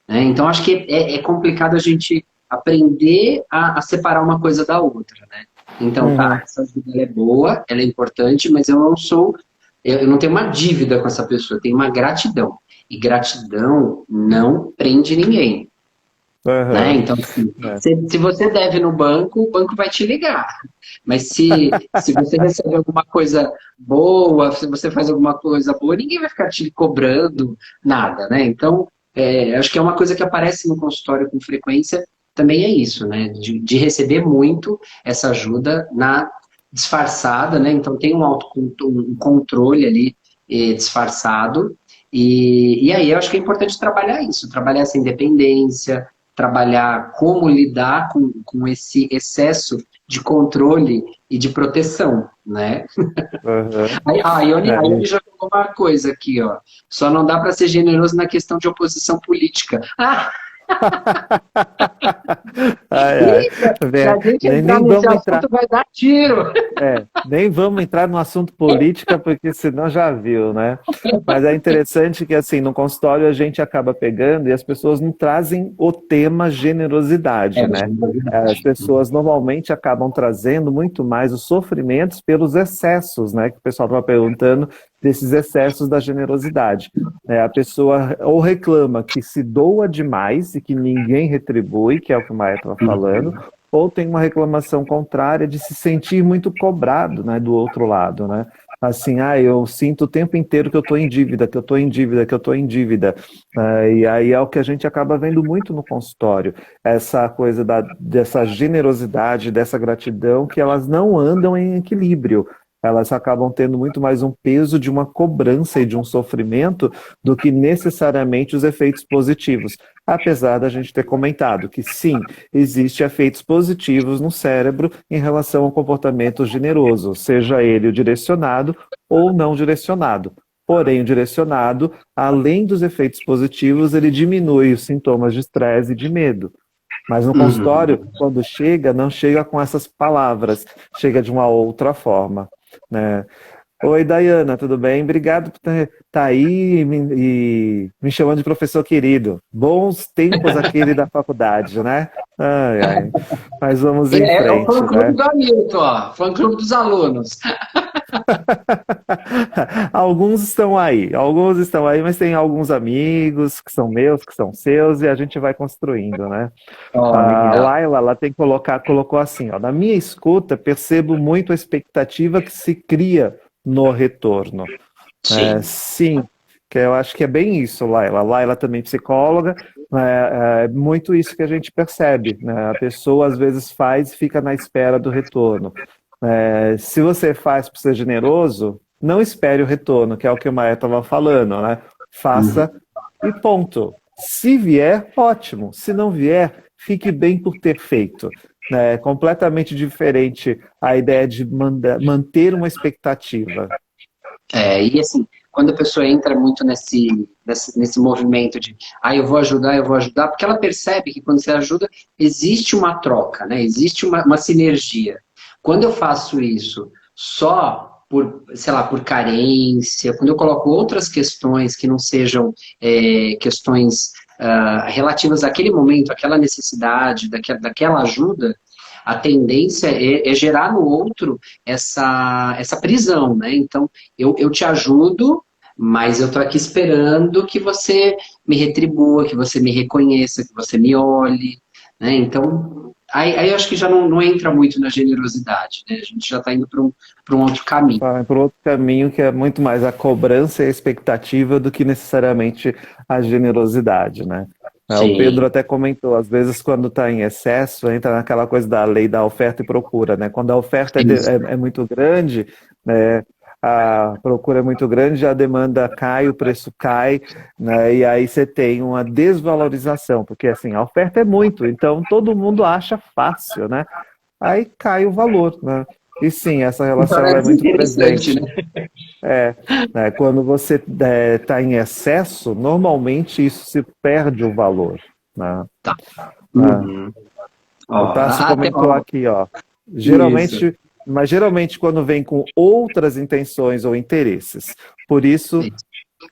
né? Então, acho que é complicado a gente aprender a separar uma coisa da outra, né? Então, Uhum. essa ajuda ela é boa, ela é importante, mas eu não tenho uma dívida com essa pessoa, eu tenho uma gratidão. E gratidão não prende ninguém, né? Aham. Então, assim, É. se você deve no banco, o banco vai te ligar. Mas se você recebe alguma coisa boa, se você faz alguma coisa boa, ninguém vai ficar te cobrando nada, né? Então, acho que é uma coisa que aparece no consultório com frequência, também é isso, né? De receber muito essa ajuda na disfarçada, né? Então, tem um controle ali disfarçado. E aí, eu acho que é importante trabalhar isso, trabalhar essa independência, trabalhar como lidar com esse excesso de controle e de proteção, né? Aham. A Ione É. já falou uma coisa aqui, ó. Só não dá para ser generoso na questão de oposição política. Ai, ai. Ih, se a gente Nem, entrar nem nesse vamos entrar. assunto, vai dar tiro. Nem vamos entrar no assunto política, porque senão já viu, né? Mas é interessante que, assim, no consultório a gente acaba pegando e as pessoas não trazem o tema É, generosidade, né? As pessoas normalmente acabam trazendo muito mais os sofrimentos pelos excessos, né? Que o pessoal estava perguntando desses excessos da generosidade. A pessoa ou reclama que se doa demais e que ninguém retribui, que é o que o Maia estava falando, ou tem uma reclamação contrária de se sentir muito cobrado, né, do outro lado, né? Assim, eu sinto o tempo inteiro que eu estou em dívida, que eu estou em dívida, que eu estou em dívida. E aí é o que a gente acaba vendo muito no consultório, essa coisa dessa generosidade, dessa gratidão, que elas não andam em equilíbrio. Elas acabam tendo muito mais um peso de uma cobrança e de um sofrimento do que necessariamente os efeitos positivos. Apesar da gente ter comentado que sim, existem efeitos positivos no cérebro em relação ao comportamento generoso, seja ele o direcionado ou não direcionado. Porém, o direcionado, além dos efeitos positivos, ele diminui os sintomas de estresse e de medo. Mas no Uhum. consultório, quando chega, não chega com essas palavras, chega de uma outra forma, né? Oi, Dayana, tudo bem? Obrigado por estar aí e me chamando de professor querido. Bons tempos aquele da faculdade, né? Ai, ai. Mas vamos em É o frente, fã-clube né? do Hamilton, ó. Fã-clube dos alunos. Alguns estão aí, mas tem alguns amigos que são meus, que são seus, e a gente vai construindo, né? Ó, A legal. Laila, ela colocou assim, ó, na minha escuta, percebo muito a expectativa que se cria no retorno. Sim. Sim, que eu acho que é bem isso, Laila. Laila também psicóloga, é muito isso que a gente percebe, né? A pessoa às vezes faz e fica na espera do retorno. Se você faz para ser generoso, não espere o retorno, que é o que o Maia estava falando, né? Faça e ponto. Se vier, ótimo. Se não vier, fique bem por ter feito. É completamente diferente a ideia de manter uma expectativa. E assim, quando a pessoa entra muito nesse movimento de eu vou ajudar, porque ela percebe que quando você ajuda, existe uma troca, né? Existe uma sinergia. Quando eu faço isso só por, sei lá, por carência, quando eu coloco outras questões que não sejam questões relativas àquele momento, àquela necessidade, daquela ajuda, a tendência é gerar no outro essa prisão, né? Então, eu te ajudo, mas eu tô aqui esperando que você me retribua, que você me reconheça, que você me olhe, né? Então, aí eu acho que já não entra muito na generosidade, né? A gente já está indo para um outro caminho. Vai por outro caminho que é muito mais a cobrança e a expectativa do que necessariamente a generosidade, né? O Pedro Sim, até comentou, às vezes quando está em excesso, entra naquela coisa da lei da oferta e procura, né? Quando a oferta isso. é muito grande, né? A procura é muito grande, a demanda cai, o preço cai, né? E aí você tem uma desvalorização, porque assim, a oferta é muito, então todo mundo acha fácil, né? Aí cai o valor, né? E sim, essa Então, relação é ela é muito desinteressante, presente. né? É, né, quando você está em excesso, normalmente isso se perde o valor, né? Tá. Ah, Uhum. o Ó, Tássio até, comentou ó, aqui, ó, isso. geralmente quando vem com outras intenções ou interesses. Por isso,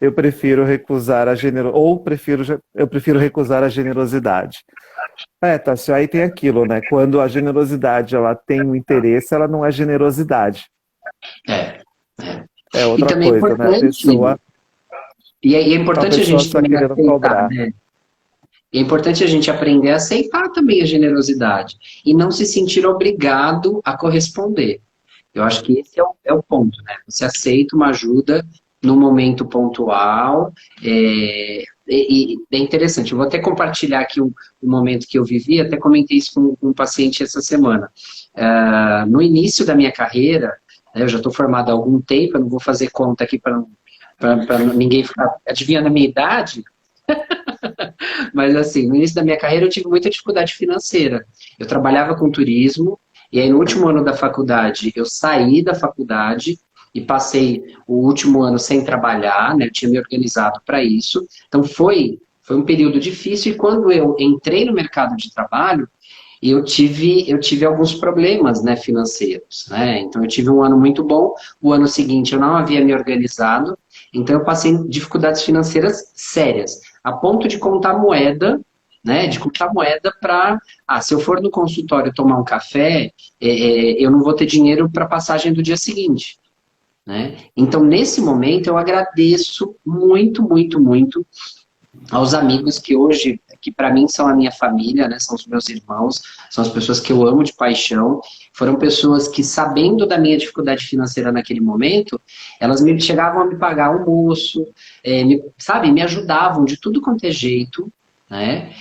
eu prefiro recusar eu prefiro recusar a generosidade. Tássio, aí tem aquilo, né? Quando a generosidade ela tem um interesse, ela não é generosidade. É, é. É E outra também é coisa, né? importante, e é A importante a pessoa gente só também querendo aceitar, cobrar. né? É importante a gente aprender a aceitar também a generosidade e não se sentir obrigado a corresponder. Eu acho que esse é o ponto, né? Você aceita uma ajuda no momento pontual, e é interessante. Eu vou até compartilhar aqui um momento que eu vivi, até comentei isso com um paciente essa semana. No início da minha carreira, né, eu já estou formado há algum tempo, eu não vou fazer conta aqui para ninguém ficar adivinhando a minha idade, mas assim, no início da minha carreira eu tive muita dificuldade financeira. Eu trabalhava com turismo, e aí no último ano da faculdade eu saí da faculdade e passei o último ano sem trabalhar, né? Eu tinha me organizado para isso. Então foi um período difícil, e quando eu entrei no mercado de trabalho, eu tive alguns problemas, né, financeiros, né? Então eu tive um ano muito bom, o ano seguinte eu não havia me organizado, então eu passei dificuldades financeiras sérias, a ponto de contar moeda, né, de contar moeda para, se eu for no consultório tomar um café, eu não vou ter dinheiro para a passagem do dia seguinte, né? Então nesse momento eu agradeço muito, muito, muito aos amigos que hoje, que para mim são a minha família, né, são os meus irmãos, são as pessoas que eu amo de paixão, foram pessoas que, sabendo da minha dificuldade financeira naquele momento, elas me chegavam a me pagar almoço, sabe, me ajudavam de tudo quanto é jeito, né?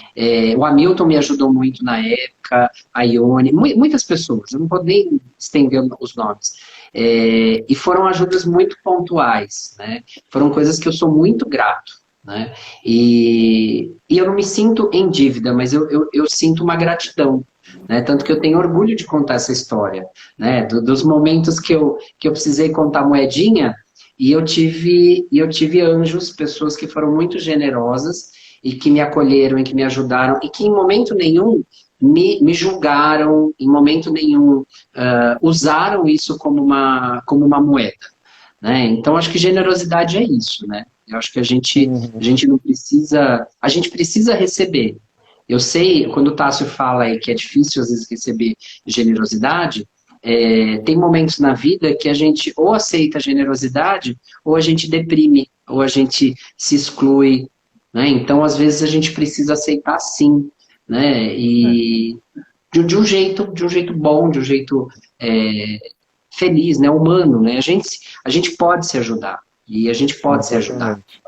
O Hamilton me ajudou muito na época, a Ione, muitas pessoas, eu não vou nem estender os nomes. E foram ajudas muito pontuais, né? Foram coisas que eu sou muito grato, né? E eu não me sinto em dívida, mas eu sinto uma gratidão, né? Tanto que eu tenho orgulho de contar essa história, né? Dos momentos que eu precisei contar moedinha, e eu tive anjos, pessoas que foram muito generosas e que me acolheram e que me ajudaram e que em momento nenhum me julgaram, em momento nenhum usaram isso como uma moeda, né? Então, acho que generosidade é isso, né? Eu acho que a gente, a Uhum. gente não precisa, a gente precisa receber. Eu sei, quando o Tássio fala aí que é difícil às vezes receber generosidade, tem momentos na vida que a gente ou aceita a generosidade, ou a gente deprime, ou a gente se exclui, né? Então, às vezes a gente precisa aceitar sim, né? É, E de um jeito bom, de um jeito feliz, né? Humano, né? A gente pode se ajudar. E a gente pode se ajudar. exatamente.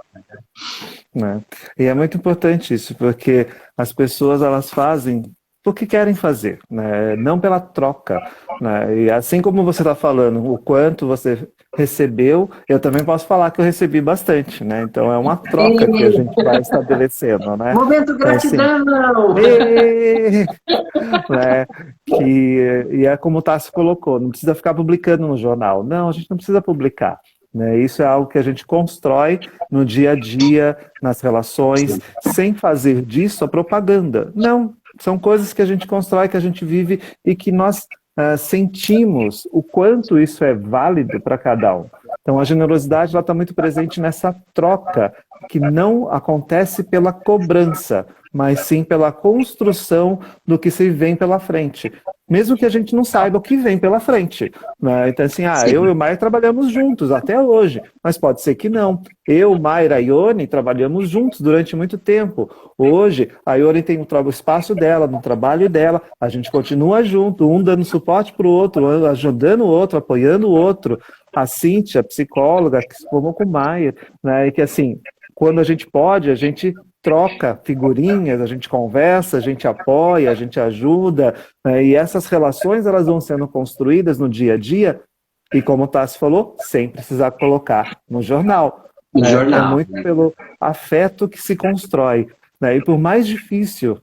Né? E é muito importante isso, porque as pessoas elas fazem porque querem fazer, né? Não pela troca, né? E assim como você está falando, o quanto você recebeu, eu também posso falar que eu recebi bastante, né? Então é uma troca que a gente vai estabelecendo, né? Momento Então assim, gratidão! "Ê!", né? E é como o Tássio colocou, não precisa ficar publicando no jornal. Não, a gente não precisa publicar. né? Isso é algo que a gente constrói no dia a dia, nas relações, sem fazer disso a propaganda. Não, são coisas que a gente constrói, que a gente vive e que nós sentimos o quanto isso é válido para cada um. Então a generosidade está muito presente nessa troca, que não acontece pela cobrança, mas sim pela construção do que se vem pela frente. Mesmo que a gente não saiba o que vem pela frente, né? Então assim, eu e o Maia trabalhamos juntos até hoje, mas pode ser que não. Eu, Mayra e Ione trabalhamos juntos durante muito tempo. Hoje, a Ione tem o espaço dela, no trabalho dela, a gente continua junto, um dando suporte para o outro, ajudando o outro, apoiando o outro. A Cíntia, psicóloga, que se formou com o Maia, né? E que assim, quando a gente pode, a gente troca figurinhas, a gente conversa, a gente apoia, a gente ajuda, né? E essas relações elas vão sendo construídas no dia a dia, e como o Tassi falou, sem precisar colocar no jornal. Né? É muito pelo afeto que se constrói. Né? E por mais difícil,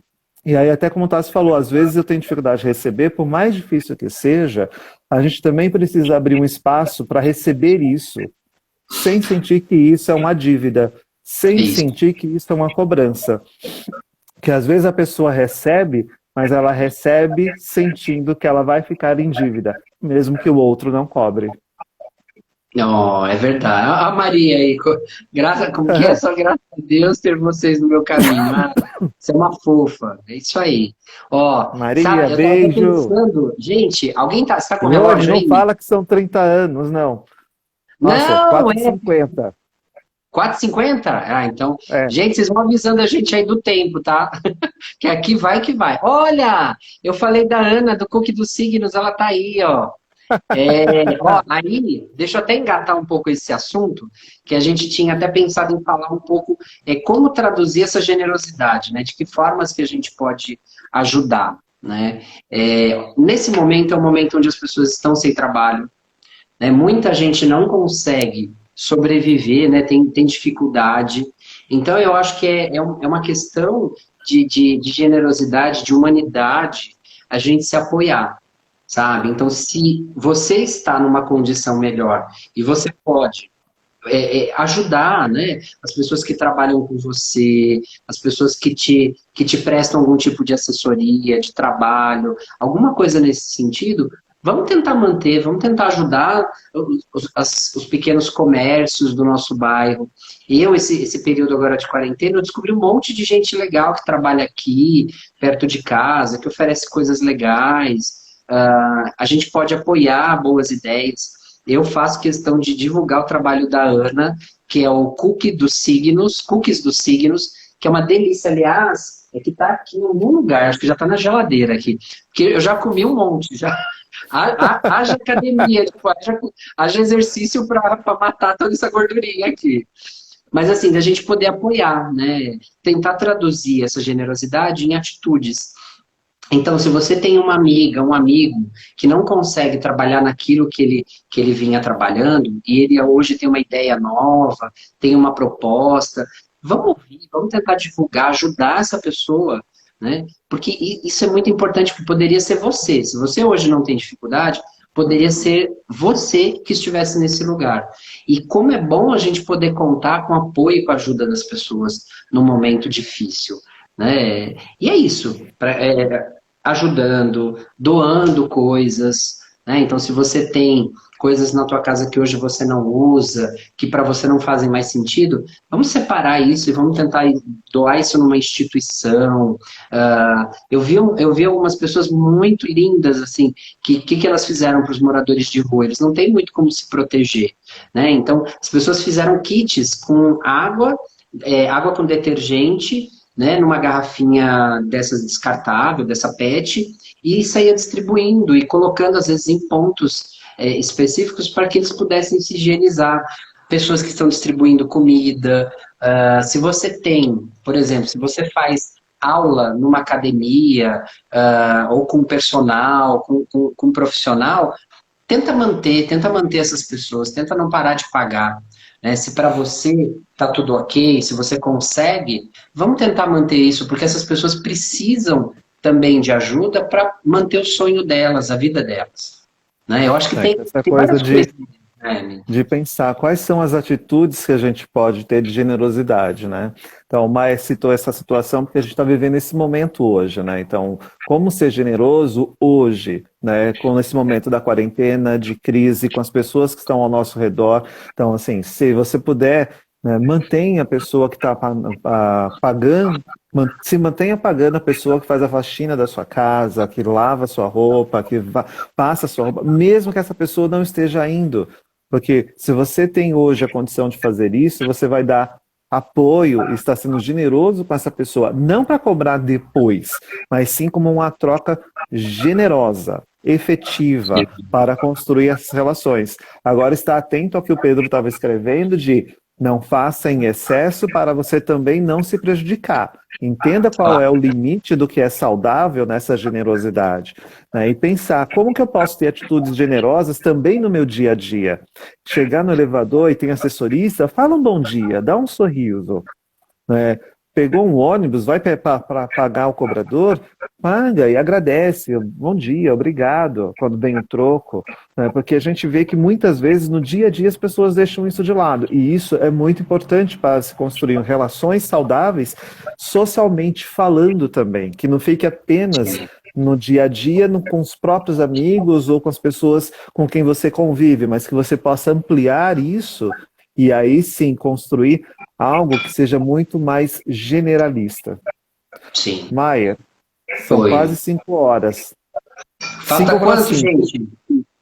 e aí até como o Tassi falou, às vezes eu tenho dificuldade de receber, por mais difícil que seja, a gente também precisa abrir um espaço para receber isso, sem sentir que isso é uma dívida, sem sentir que isso é uma cobrança. Que às vezes a pessoa recebe, mas ela recebe sentindo que ela vai ficar em dívida, mesmo que o outro não cobre. Não, é verdade. A Maria aí, como que é? Só graças a Deus ter vocês no meu caminho. Você é uma fofa. É isso aí. Ó, Maria, sabe, eu beijo. tava pensando, gente, alguém tá com o relógio não aí? Fala que são 30 anos, não. Nossa, não, 4,50. 4,50? Ah, então. É. Gente, vocês vão avisando a gente aí do tempo, tá? Que aqui vai que vai. Olha, eu falei da Ana, do Cookie dos Signos, ela tá aí, ó. Aí, deixa eu até engatar um pouco esse assunto, que a gente tinha até pensado em falar um pouco como traduzir essa generosidade, né? De que formas que a gente pode ajudar, né? Nesse momento é um momento onde as pessoas estão sem trabalho, né? Muita gente não consegue sobreviver, né? Tem dificuldade. Então eu acho que é uma questão de generosidade, de humanidade, a gente se apoiar. Sabe? Então, se você está numa condição melhor e você pode ajudar, né, as pessoas que trabalham com você, as pessoas que te prestam algum tipo de assessoria, de trabalho, alguma coisa nesse sentido, vamos tentar manter, vamos tentar ajudar os pequenos comércios do nosso bairro. Esse período agora de quarentena, eu descobri um monte de gente legal que trabalha aqui, perto de casa, que oferece coisas legais. A gente pode apoiar boas ideias. Eu faço questão de divulgar o trabalho da Ana, que é o Cookies dos Signos, que é uma delícia. Aliás, que está aqui em algum lugar, acho que já está na geladeira aqui, porque eu já comi um monte, já. Haja academia, haja exercício para matar toda essa gordurinha aqui. Mas assim, da gente poder apoiar, né? Tentar traduzir essa generosidade em atitudes. Então, se você tem uma amiga, um amigo que não consegue trabalhar naquilo que ele vinha trabalhando, e ele hoje tem uma ideia nova, tem uma proposta, vamos ouvir, vamos tentar divulgar, ajudar essa pessoa, né? Porque isso é muito importante, porque poderia ser você. Se você hoje não tem dificuldade, poderia ser você que estivesse nesse lugar. E como é bom a gente poder contar com apoio e com a ajuda das pessoas num momento difícil. Né? E é isso, ajudando, doando coisas, né? Então se você tem coisas na tua casa que hoje você não usa, que para você não fazem mais sentido, vamos separar isso e vamos tentar doar isso numa instituição. Eu vi algumas pessoas muito lindas, assim, que elas fizeram para os moradores de rua, eles não têm muito como se proteger, né? Então as pessoas fizeram kits com água com detergente, né, numa garrafinha dessas descartável, dessa PET, e saía distribuindo e colocando, às vezes, em pontos específicos para que eles pudessem se higienizar. Pessoas que estão distribuindo comida. Se você tem, por exemplo, se você faz aula numa academia, ou com personal, com um profissional, tenta manter essas pessoas, tenta não parar de pagar. Né? Se para você está tudo ok, se você consegue, vamos tentar manter isso, porque essas pessoas precisam também de ajuda para manter o sonho delas, a vida delas. Né? Eu acho que tem essa coisa de coisas, É, de pensar quais são as atitudes que a gente pode ter de generosidade, né? Então, o Maia citou essa situação porque a gente está vivendo esse momento hoje, né? Então, como ser generoso hoje, né? Com esse momento da quarentena, de crise, com as pessoas que estão ao nosso redor. Então, assim, se você puder, né, mantenha a pessoa que está pagando, se mantenha pagando a pessoa que faz a faxina da sua casa, que lava a sua roupa, passa a sua roupa, mesmo que essa pessoa não esteja indo. Porque se você tem hoje a condição de fazer isso, você vai dar apoio e está sendo generoso com essa pessoa, não para cobrar depois, mas sim como uma troca generosa, efetiva, para construir as relações. Agora está atento ao que o Pedro estava escrevendo de não faça em excesso para você também não se prejudicar. Entenda qual é o limite do que é saudável nessa generosidade, né? E pensar como que eu posso ter atitudes generosas também no meu dia a dia. Chegar no elevador e tem assessorista, fala um bom dia, dá um sorriso, né? Pegou um ônibus, vai para pagar o cobrador, paga e agradece, bom dia, obrigado, quando vem o troco, né? Porque a gente vê que muitas vezes no dia a dia as pessoas deixam isso de lado, e isso é muito importante para se construir relações saudáveis, socialmente falando também, que não fique apenas no dia a dia, com os próprios amigos ou com as pessoas com quem você convive, mas que você possa ampliar isso e aí sim construir algo que seja muito mais generalista. sim. Maia, são Foi. quase 5 horas. Falta 5 para quanto, 5. gente?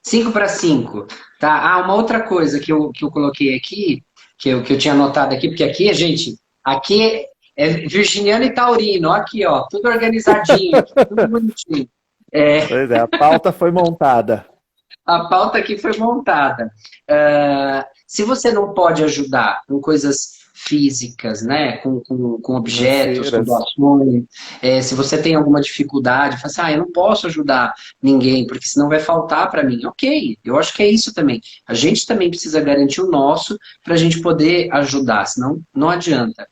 5 para 5. Tá? Ah, uma outra coisa que eu coloquei aqui, que eu tinha anotado aqui, porque aqui, gente, aqui é virginiano e taurino, aqui, ó, tudo organizadinho, aqui, tudo bonitinho. É, Pois é, a pauta foi montada. a pauta aqui foi montada. Se você não pode ajudar com coisas físicas, né, com objetos, com Financeiras. doações, se você tem alguma dificuldade, fala assim, eu não posso ajudar ninguém, porque senão vai faltar para mim. Ok, eu acho que é isso também. A gente também precisa garantir o nosso para a gente poder ajudar, senão não adianta.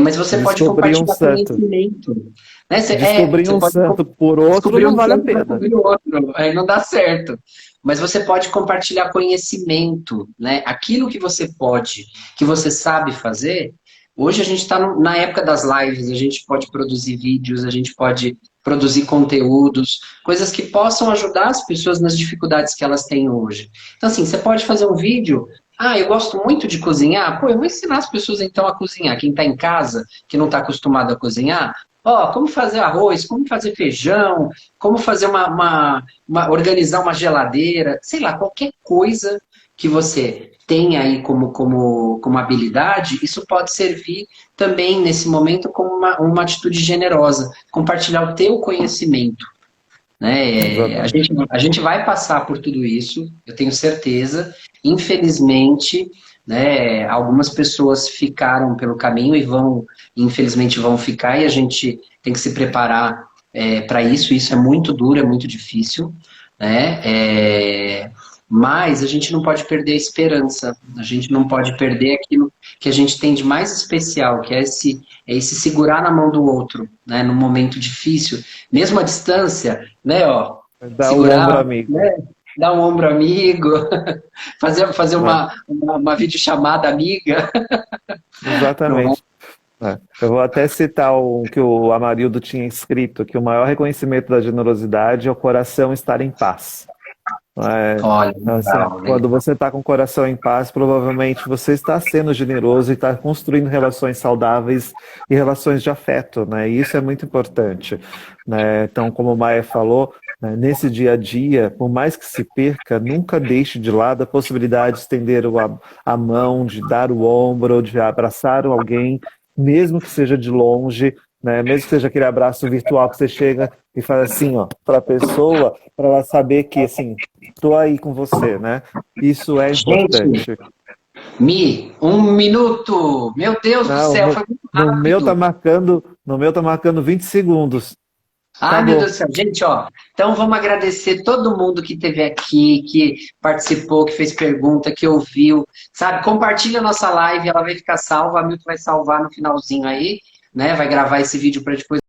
Mas você pode Descobrir um compartilhar santo. conhecimento. Né? Descobrir Você um pode santo por outro descobrir não um vale a santo para pena. cobrir o outro, aí não dá certo. Mas você pode compartilhar conhecimento, né? Aquilo que você pode, que você sabe fazer. Hoje a gente está na época das lives, a gente pode produzir vídeos, a gente pode produzir conteúdos, coisas que possam ajudar as pessoas nas dificuldades que elas têm hoje. Então, assim, você pode fazer um vídeo. Ah, eu gosto muito de cozinhar. Pô, eu vou ensinar as pessoas então a cozinhar. Quem está em casa, que não está acostumado a cozinhar, ó, como fazer arroz, como fazer feijão, como fazer organizar uma geladeira, sei lá, qualquer coisa que você tenha aí como habilidade, isso pode servir também nesse momento como uma atitude generosa, compartilhar o teu conhecimento, né? Exatamente. A gente vai passar por tudo isso, eu tenho certeza. Infelizmente, né, algumas pessoas ficaram pelo caminho e infelizmente, vão ficar, e a gente tem que se preparar para isso. Isso é muito duro, é muito difícil, né? Mas a gente não pode perder a esperança, a gente não pode perder aquilo que a gente tem de mais especial, que é esse segurar na mão do outro, né, num momento difícil, mesmo à distância, né, ó, Dá o ombro segurar, amigo. né, dar um ombro amigo, fazer É, uma videochamada amiga, não é? exatamente. É. Eu vou até citar o que o Amarildo tinha escrito, que o maior reconhecimento da generosidade é o coração estar em paz. É, Olha, assim, legal, quando legal. você está com o coração em paz, provavelmente você está sendo generoso e está construindo relações saudáveis e relações de afeto, né? E isso é muito importante, né? Então, como o Maia falou, né, nesse dia a dia, por mais que se perca, nunca deixe de lado a possibilidade de estender a mão, de dar o ombro, de abraçar alguém, mesmo que seja de longe, né? Mesmo que seja aquele abraço virtual que você chega e faz assim, ó, para a pessoa, para ela saber que, assim, estou aí com você, né? Isso é Gente, importante. 1 minuto, meu Deus do Não, céu, foi muito no meu tá rápido. marcando, no meu tá marcando 20 segundos. Ai, meu Deus do Acabou. céu. Gente, ó, então vamos agradecer todo mundo que esteve aqui, que participou, que fez pergunta, que ouviu, sabe? Compartilha a nossa live, ela vai ficar salva, a Milton vai salvar no finalzinho aí, né? Vai gravar esse vídeo para depois